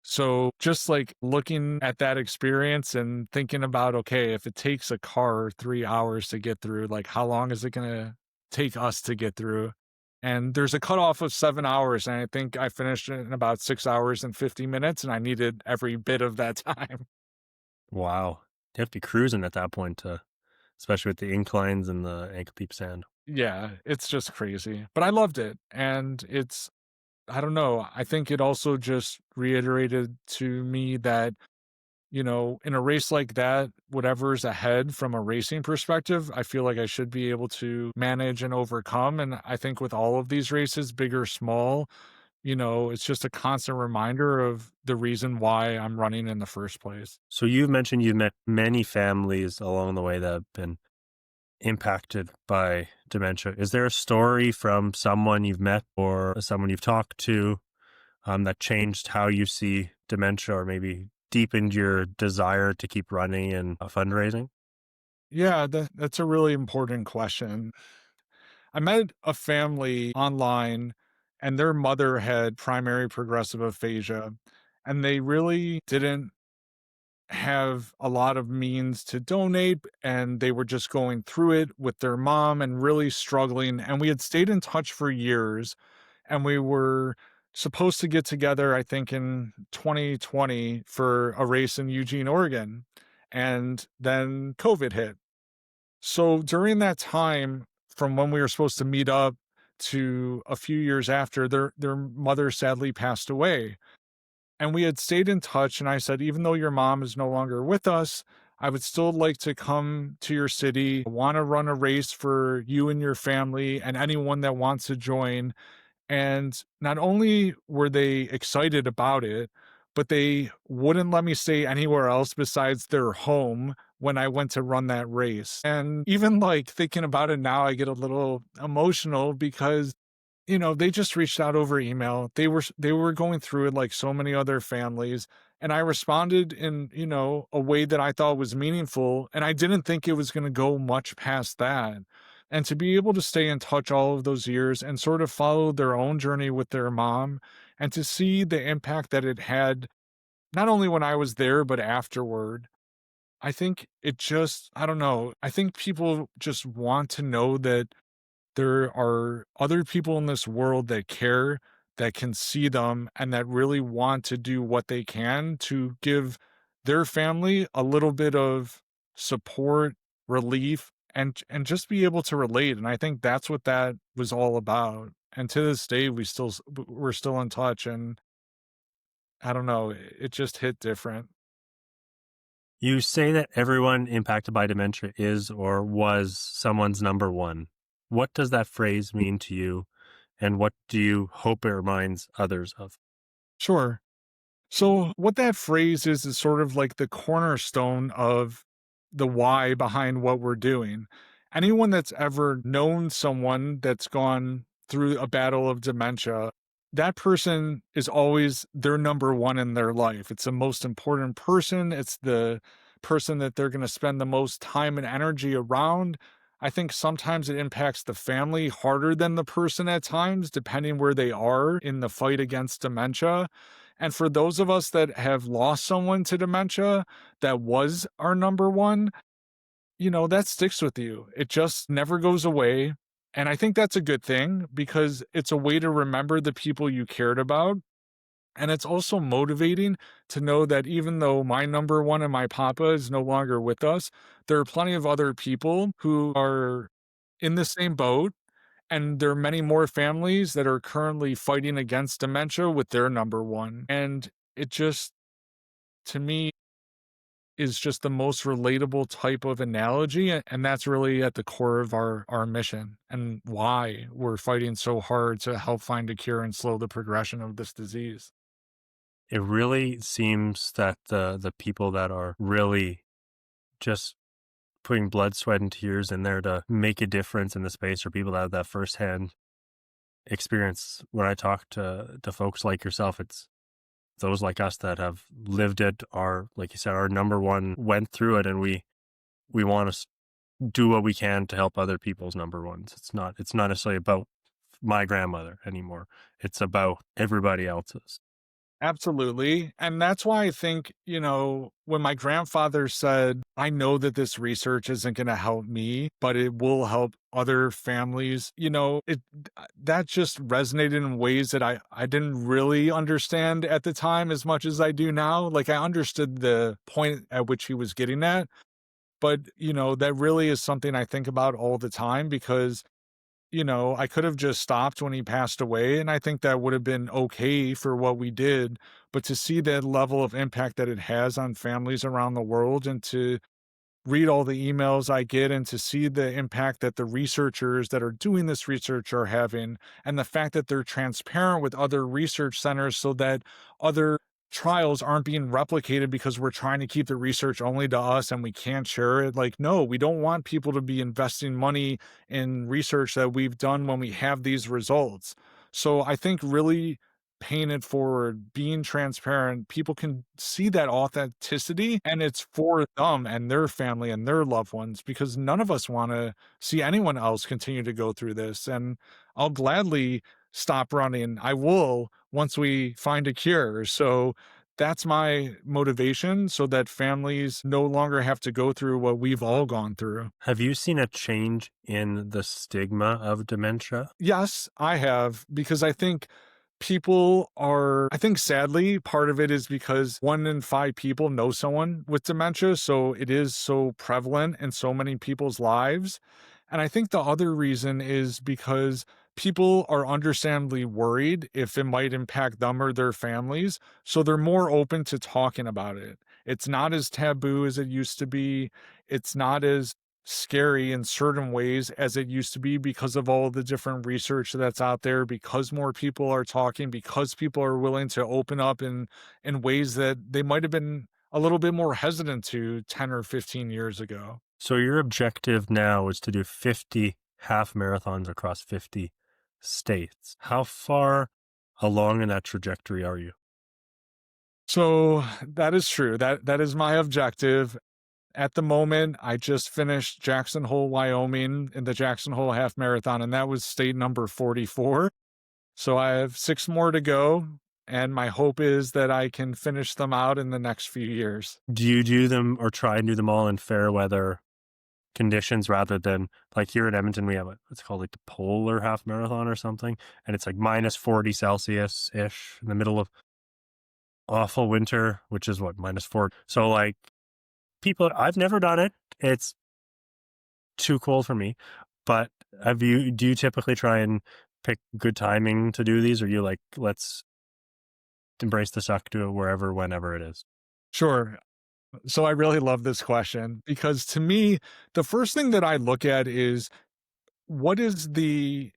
So just like looking at that experience and thinking about, okay, if it takes a car 3 hours to get through, like how long is it going to take us to get through? And there's a cutoff of 7 hours. And I think I finished in about 6 hours and 50 minutes. And I needed every bit of that time. Wow. You have to be cruising at that point, especially with the inclines and the ankle deep sand. Yeah, it's just crazy. But I loved it. And I don't know. I think it also just reiterated to me that in a race like that, whatever's ahead from a racing perspective, I feel like I should be able to manage and overcome. And I think with all of these races, big or small, it's just a constant reminder of the reason why I'm running in the first place. So you've mentioned you've met many families along the way that have been impacted by dementia. Is there a story from someone you've met or someone you've talked to that changed how you see dementia or maybe deepened your desire to keep running and fundraising? Yeah, that's a really important question. I met a family online and their mother had primary progressive aphasia, and they really didn't have a lot of means to donate, and they were just going through it with their mom and really struggling. And we had stayed in touch for years, and we were supposed to get together, I think, in 2020 for a race in Eugene, Oregon. And then COVID hit. So during that time, from when we were supposed to meet up to a few years after, their mother sadly passed away. And we had stayed in touch, and I said, even though your mom is no longer with us, I would still like to come to your city. I want to run a race for you and your family and anyone that wants to join. And not only were they excited about it, but they wouldn't let me stay anywhere else besides their home when I went to run that race. And even like thinking about it now, I get a little emotional because they just reached out over email. They were going through it like so many other families, and I responded in, a way that I thought was meaningful, and I didn't think it was going to go much past that. And to be able to stay in touch all of those years and sort of follow their own journey with their mom and to see the impact that it had not only when I was there but afterward. I think it just I don't know. I think people just want to know that there are other people in this world that care, that can see them, and that really want to do what they can to give their family a little bit of support, relief, and just be able to relate. And I think that's what that was all about. And to this day, we're still in touch, and I don't know, it just hit different. You say that everyone impacted by dementia is or was someone's number one. What does that phrase mean to you, and what do you hope it reminds others of? Sure. So what that phrase is sort of like the cornerstone of the why behind what we're doing. Anyone that's ever known someone that's gone through a battle of dementia, that person is always their number one in their life. It's the most important person. It's the person that they're going to spend the most time and energy around. I think sometimes it impacts the family harder than the person at times, depending where they are in the fight against dementia. And for those of us that have lost someone to dementia that was our number one, that sticks with you. It just never goes away. And I think that's a good thing because it's a way to remember the people you cared about. And it's also motivating to know that even though my number one and my papa is no longer with us, there are plenty of other people who are in the same boat. And there are many more families that are currently fighting against dementia with their number one. And it just, to me, is just the most relatable type of analogy. And that's really at the core of our mission and why we're fighting so hard to help find a cure and slow the progression of this disease. It really seems that the people that are really just putting blood, sweat, and tears in there to make a difference in the space are people that have that firsthand experience. When I talk to folks like yourself, it's those like us that have lived it, are, like you said, our number one went through it, and we want to do what we can to help other people's number ones. It's not necessarily about my grandmother anymore. It's about everybody else's. Absolutely. And that's why I think, when my grandfather said, I know that this research isn't going to help me, but it will help other families, that just resonated in ways that I didn't really understand at the time as much as I do now. Like I understood the point at which he was getting at, but, that really is something I think about all the time because I could have just stopped when he passed away, and I think that would have been okay for what we did. But to see that level of impact that it has on families around the world and to read all the emails I get and to see the impact that the researchers that are doing this research are having, and the fact that they're transparent with other research centers so that other trials aren't being replicated because we're trying to keep the research only to us and we can't share it. Like, no, we don't want people to be investing money in research that we've done when we have these results. So I think really paying it forward, being transparent, people can see that authenticity and it's for them and their family and their loved ones because none of us want to see anyone else continue to go through this. And I'll gladly stop running. I will once we find a cure. So That's my motivation so that families no longer have to go through what we've all gone through. Have you seen a change in the stigma of dementia? Yes, I have, because I think sadly, part of it is because 1 in 5 people know someone with dementia. So it is so prevalent in so many people's lives. And I think the other reason is because people are understandably worried if it might impact them or their families. So they're more open to talking about it. It's not as taboo as it used to be. It's not as scary in certain ways as it used to be because of all the different research that's out there, because more people are talking, because people are willing to open up in ways that they might have been a little bit more hesitant to 10 or 15 years ago. So your objective now is to do 50 half marathons across 50 states. How far along in that trajectory are you? So that is true. That is my objective. At the moment, I just finished Jackson Hole, Wyoming in the Jackson Hole half marathon, and that was state number 44. So I have 6 more to go, and my hope is that I can finish them out in the next few years. Do you do them or try and do them all in fair weather conditions rather than like here in Edmonton, we have what's called like the polar half marathon or something. And it's like minus 40 Celsius ish in the middle of awful winter, which is what, minus 4. So like I've never done it. It's too cold for me. But do you typically try and pick good timing to do these, or you like, let's embrace the suck, do it wherever, whenever it is? Sure. So I really love this question because to me, the first thing that I look at is what is the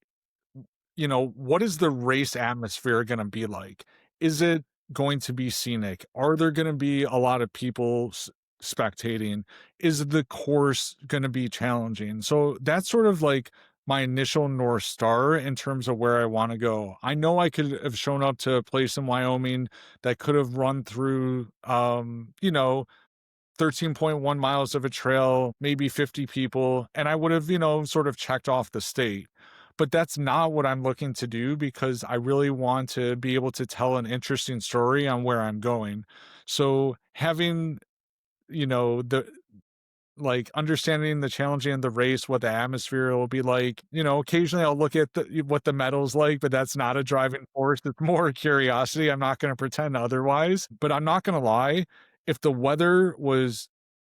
what is the race atmosphere going to be like? Is it going to be scenic? Are there going to be a lot of people spectating? Is the course going to be challenging? So that's sort of like my initial North Star in terms of where I want to go. I know I could have shown up to a place in Wyoming that could have run through, 13.1 miles of a trail, maybe 50 people, and I would have, sort of checked off the state. But that's not what I'm looking to do because I really want to be able to tell an interesting story on where I'm going. So having, the like understanding the challenging of the race, what the atmosphere will be like. Occasionally I'll look at what the metal's like, but that's not a driving force. It's more curiosity. I'm not going to pretend otherwise, but I'm not going to lie. If the weather was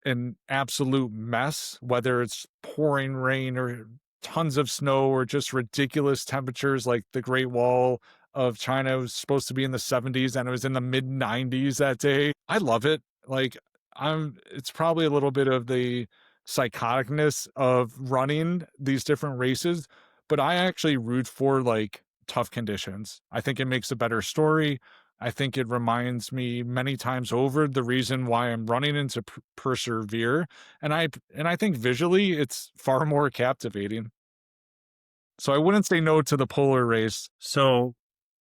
an absolute mess, whether it's pouring rain or tons of snow or just ridiculous temperatures like the Great Wall of China was supposed to be in the 70s and it was in the mid 90s that day. I love it. Like it's probably a little bit of the psychoticness of running these different races, but I actually root for like tough conditions. I think it makes a better story. I think it reminds me many times over the reason why I'm running and to persevere. And I think visually it's far more captivating. So I wouldn't say no to the polar race. So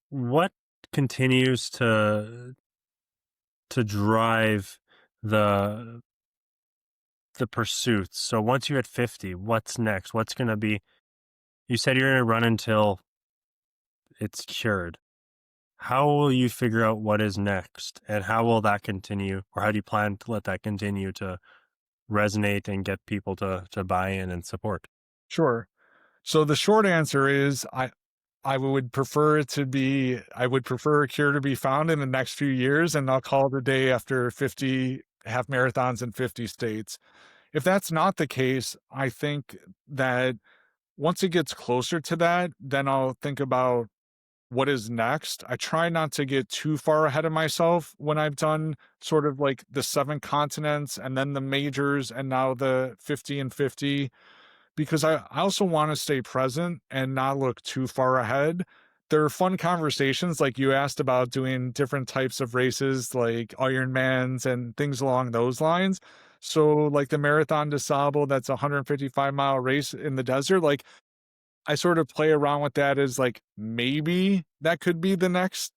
what continues to drive the pursuits? So once you're at 50, what's next? What's going to be, you said you're going to run until it's cured. How will you figure out what is next, and how will that continue, or how do you plan to let that continue to resonate and get people to buy in and support? Sure. So the short answer is I would prefer I would prefer a cure to be found in the next few years, and I'll call it a day after 50 half marathons in 50 states. If that's not the case, I think that once it gets closer to that, then I'll think about what is next. I try not to get too far ahead of myself when I've done sort of like the 7 continents and then the majors and now the 50 and 50 because I also want to stay present and not look too far ahead. There are fun conversations like you asked about doing different types of races like Ironmans and things along those lines. So like the Marathon des Sables, that's a 155-mile race in the desert. Like I sort of play around with that as like maybe that could be the next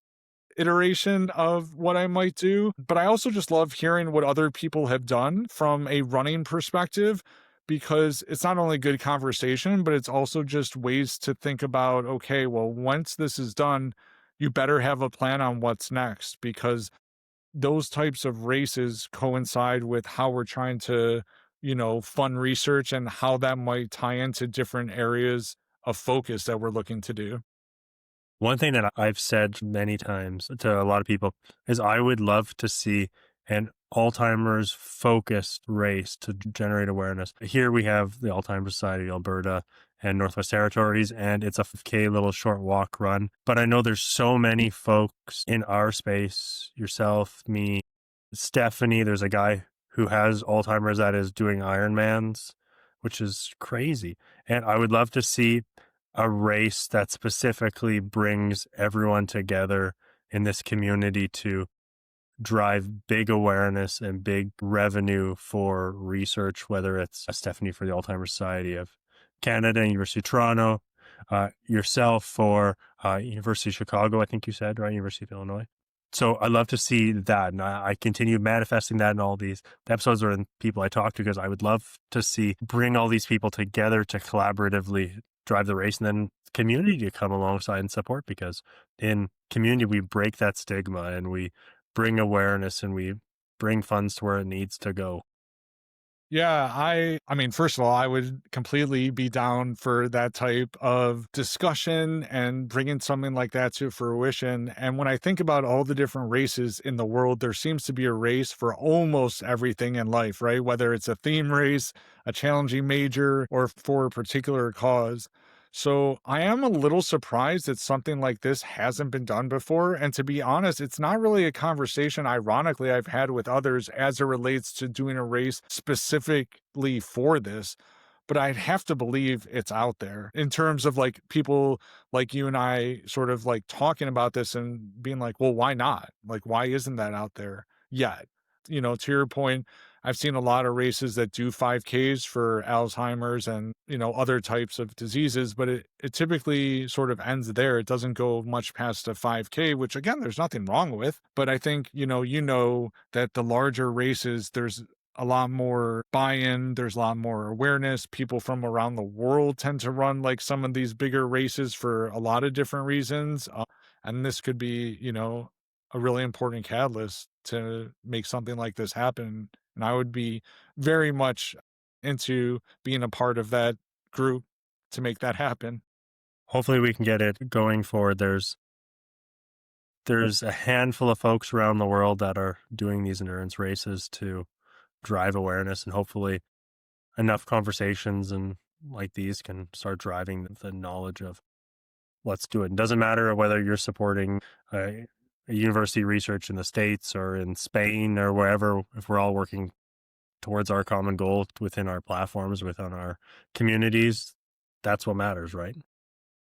iteration of what I might do. But I also just love hearing what other people have done from a running perspective because it's not only good conversation, but it's also just ways to think about, okay, well, once this is done, you better have a plan on what's next because those types of races coincide with how we're trying to, fund research and how that might tie into different areas of focus that we're looking to do. One thing that I've said many times to a lot of people is I would love to see an Alzheimer's focused race to generate awareness. Here we have the Alzheimer's Society of Alberta and Northwest Territories, and it's a 5K little short walk run. But I know there's so many folks in our space, yourself, me, Stephanie, there's a guy who has Alzheimer's that is doing Ironmans, which is crazy. And I would love to see a race that specifically brings everyone together in this community to drive big awareness and big revenue for research, whether it's Stephanie for the Alzheimer's Society of Canada, University of Toronto, yourself for University of Chicago, I think you said, right? University of Illinois. So I love to see that. And I continue manifesting that in all these episodes or in people I talk to, because I would love to see bring all these people together to collaboratively drive the race, and then community to come alongside and support, because in community, we break that stigma and we bring awareness and we bring funds to where it needs to go. Yeah, I mean, first of all, I would completely be down for that type of discussion and bringing something like that to fruition. And when I think about all the different races in the world, there seems to be a race for almost everything in life, right? Whether it's a theme race, a challenging major, or for a particular cause. So I am a little surprised that something like this hasn't been done before. And to be honest, it's not really a conversation, ironically, I've had with others as it relates to doing a race specifically for this. But I'd have to believe it's out there in terms of like people like you and I sort of like talking about this and being like, well, why not? Like, why isn't that out there yet? To your point, I've seen a lot of races that do 5Ks for Alzheimer's and, other types of diseases, but it typically sort of ends there. It doesn't go much past a 5K, which again, there's nothing wrong with. But I think, that the larger races, there's a lot more buy-in, there's a lot more awareness. People from around the world tend to run like some of these bigger races for a lot of different reasons. And this could be, a really important catalyst to make something like this happen. And I would be very much into being a part of that group to make that happen. Hopefully we can get it going forward. There's a handful of folks around the world that are doing these endurance races to drive awareness, and hopefully enough conversations and like these can start driving the knowledge of let's do it. It doesn't matter whether you're supporting a university research in the States or in Spain or wherever, if we're all working towards our common goal within our platforms, within our communities, that's what matters, right?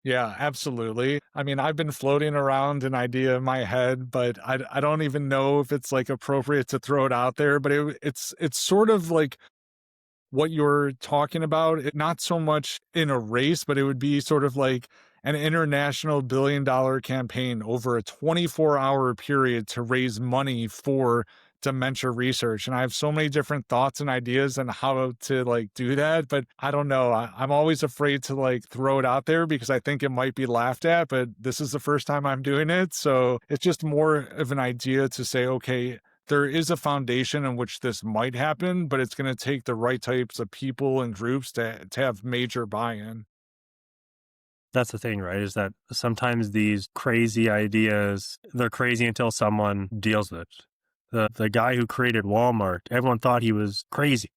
Yeah, absolutely. I mean, I've been floating around an idea in my head, but I don't even know if it's like appropriate to throw it out there. But it's sort of like what you're talking about, not so much in a race, but it would be sort of like an international $1 billion campaign over a 24-hour period to raise money for dementia research. And I have so many different thoughts and ideas on how to like do that, but I don't know. I'm always afraid to like throw it out there because I think it might be laughed at, but this is the first time I'm doing it. So it's just more of an idea to say, okay, there is a foundation in which this might happen, but it's going to take the right types of people and groups to have major buy-in. That's the thing, right? Is that sometimes these crazy ideas, they're crazy until someone deals with it. The guy who created Walmart, everyone thought he was crazy,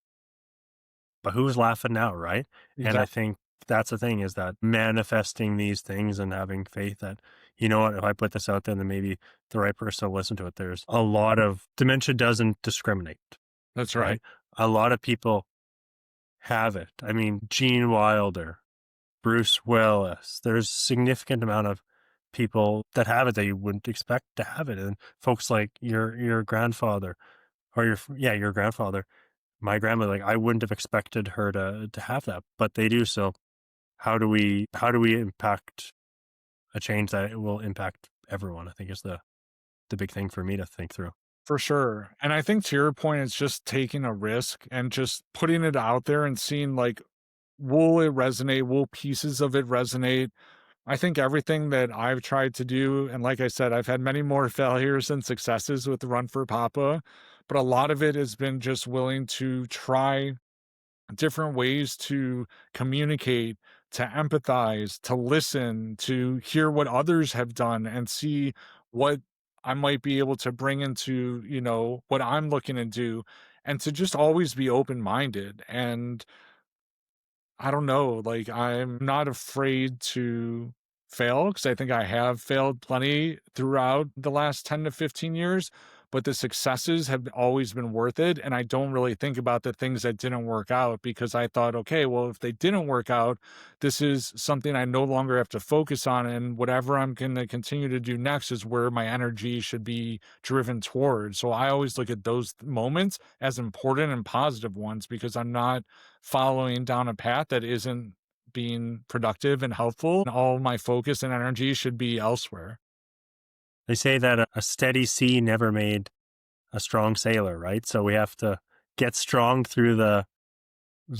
but who's laughing now, right? And I Exactly. think that's the thing, is that manifesting these things and having faith that, you know what, if I put this out there, then maybe the right person will listen to it. There's a lot of dementia doesn't discriminate, That's right. right? A lot of people have it. I mean, Gene Wilder, Bruce Willis, there's significant amount of people that have it that you wouldn't expect to have it. And folks like your grandfather or your grandfather, my grandmother, like I wouldn't have expected her to have that, but they do. So how do we impact a change that it will impact everyone? I think is the big thing for me to think through. For sure. And I think to your point, it's just taking a risk and just putting it out there and seeing like, will it resonate? Will pieces of it resonate? I think everything that I've tried to do, and like I said, I've had many more failures than successes with Run for Papa, but a lot of it has been just willing to try different ways to communicate, to empathize, to listen, to hear what others have done and see what I might be able to bring into, what I'm looking to do, and to just always be open minded. And I don't know, like, I'm not afraid to fail because I think I have failed plenty throughout the last 10 to 15 years, but the successes have always been worth it, and I don't really think about the things that didn't work out because I thought, "Okay, well, if they didn't work out, this is something I no longer have to focus on, and whatever I'm gonna continue to do next is where my energy should be driven towards." So I always look at those moments as important and positive ones because I'm not following down a path that isn't being productive and helpful. All my focus and energy should be elsewhere. They say that a steady sea never made a strong sailor, right? So we have to get strong through the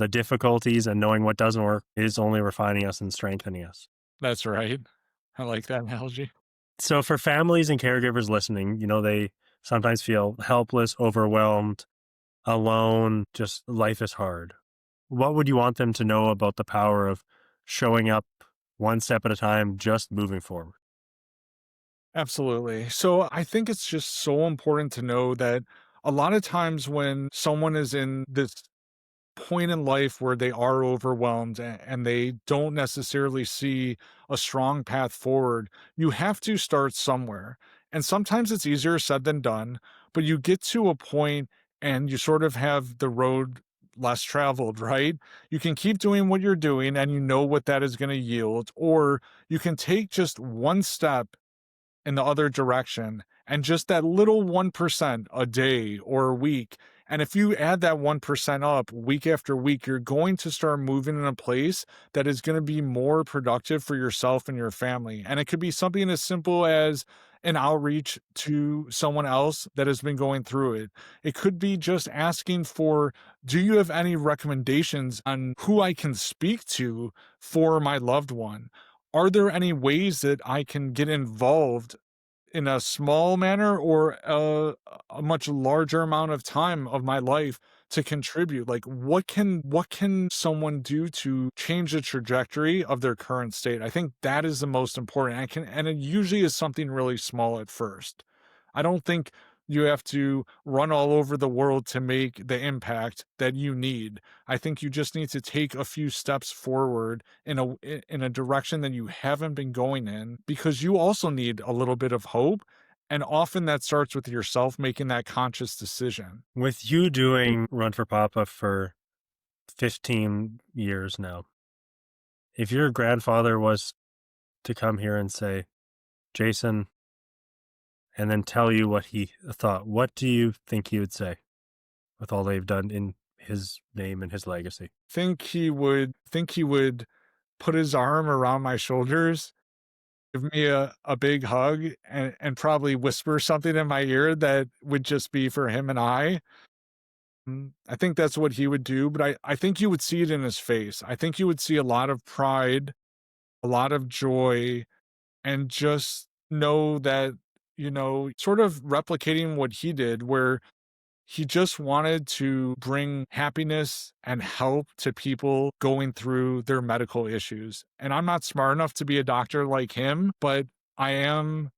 difficulties, and knowing what doesn't work is only refining us and strengthening us. That's right. I like that analogy. So for families and caregivers listening, they sometimes feel helpless, overwhelmed, alone, just life is hard. What would you want them to know about the power of showing up one step at a time, just moving forward? Absolutely. So I think it's just so important to know that a lot of times when someone is in this point in life where they are overwhelmed and they don't necessarily see a strong path forward, you have to start somewhere. And sometimes it's easier said than done, but you get to a point and you sort of have the road less traveled, right? You can keep doing what you're doing and you know what that is going to yield, or you can take just one step in the other direction and just that little 1% a day or a week. And if you add that 1% up week after week, you're going to start moving in a place that is going to be more productive for yourself and your family. And it could be something as simple as an outreach to someone else that has been going through it. It could be just asking for, do you have any recommendations on who I can speak to for my loved one? Are there any ways that I can get involved in a small manner or a much larger amount of time of my life to contribute? Like, what can someone do to change the trajectory of their current state? I think that is the most important. And it usually is something really small at first. I don't think you have to run all over the world to make the impact that you need. I think you just need to take a few steps forward in a direction that you haven't been going in, because you also need a little bit of hope, and often that starts with yourself making that conscious decision. With you doing Run for Papa for 15 years now, if your grandfather was to come here and say, Jason, and then tell you what he thought, what do you think he would say with all they've done in his name and his legacy? Think he would put his arm around my shoulders, give me a big hug, and probably whisper something in my ear that would just be for him and I. I think that's what he would do, but I think you would see it in his face. I think you would see a lot of pride, a lot of joy, and just know that, sort of replicating what he did, where he just wanted to bring happiness and help to people going through their medical issues. And I'm not smart enough to be a doctor like him, but I am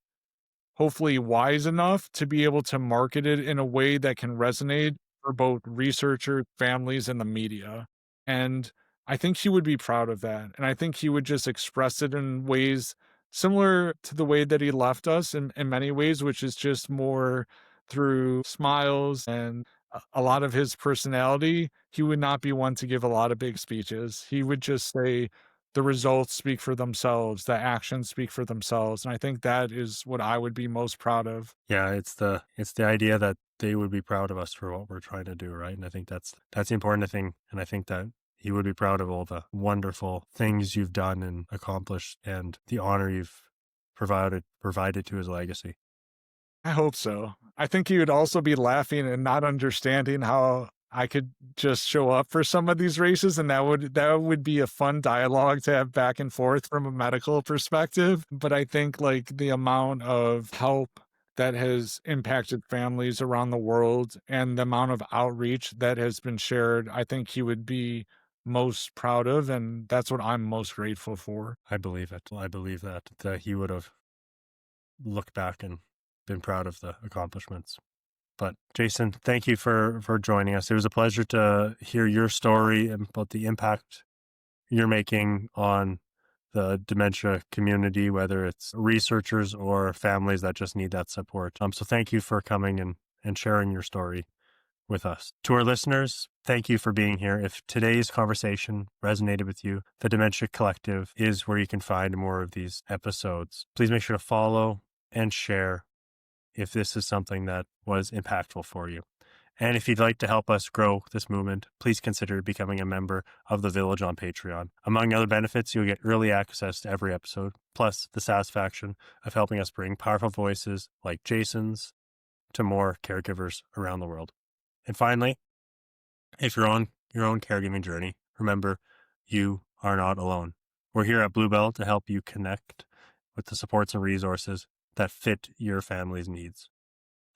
hopefully wise enough to be able to market it in a way that can resonate for both researchers, families, and the media. And I think he would be proud of that. And I think he would just express it in ways similar to the way that he left us in many ways, which is just more through smiles and a lot of his personality. He would not be one to give a lot of big speeches. He would just say, the results speak for themselves, the actions speak for themselves, and I think that is what I would be most proud of. Yeah, it's the idea that they would be proud of us for what we're trying to do, right? And I think that's the important thing. And I think that he would be proud of all the wonderful things you've done and accomplished, and the honor you've provided to his legacy. I hope so. I think he would also be laughing and not understanding how I could just show up for some of these races, and that would be a fun dialogue to have back and forth from a medical perspective. But I think like the amount of help that has impacted families around the world and the amount of outreach that has been shared, I think he would be most proud of, and that's what I'm most grateful for. I believe it. I believe that he would have looked back and been proud of the accomplishments. But Jason, thank you for joining us. It was a pleasure to hear your story and about the impact you're making on the dementia community, whether it's researchers or families that just need that support. So thank you for coming and sharing your story with us. To our listeners, thank you for being here. If today's conversation resonated with you, the Dementia Collective is where you can find more of these episodes. Please make sure to follow and share if this is something that was impactful for you. And if you'd like to help us grow this movement, please consider becoming a member of the Village on Patreon. Among other benefits, you'll get early access to every episode, plus the satisfaction of helping us bring powerful voices like Jason's to more caregivers around the world. And finally, if you're on your own caregiving journey, remember, you are not alone. We're here at Bluebell to help you connect with the supports and resources that fit your family's needs.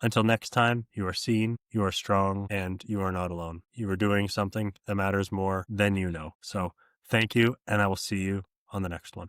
Until next time, you are seen, you are strong, and you are not alone. You are doing something that matters more than you know. So thank you, and I will see you on the next one.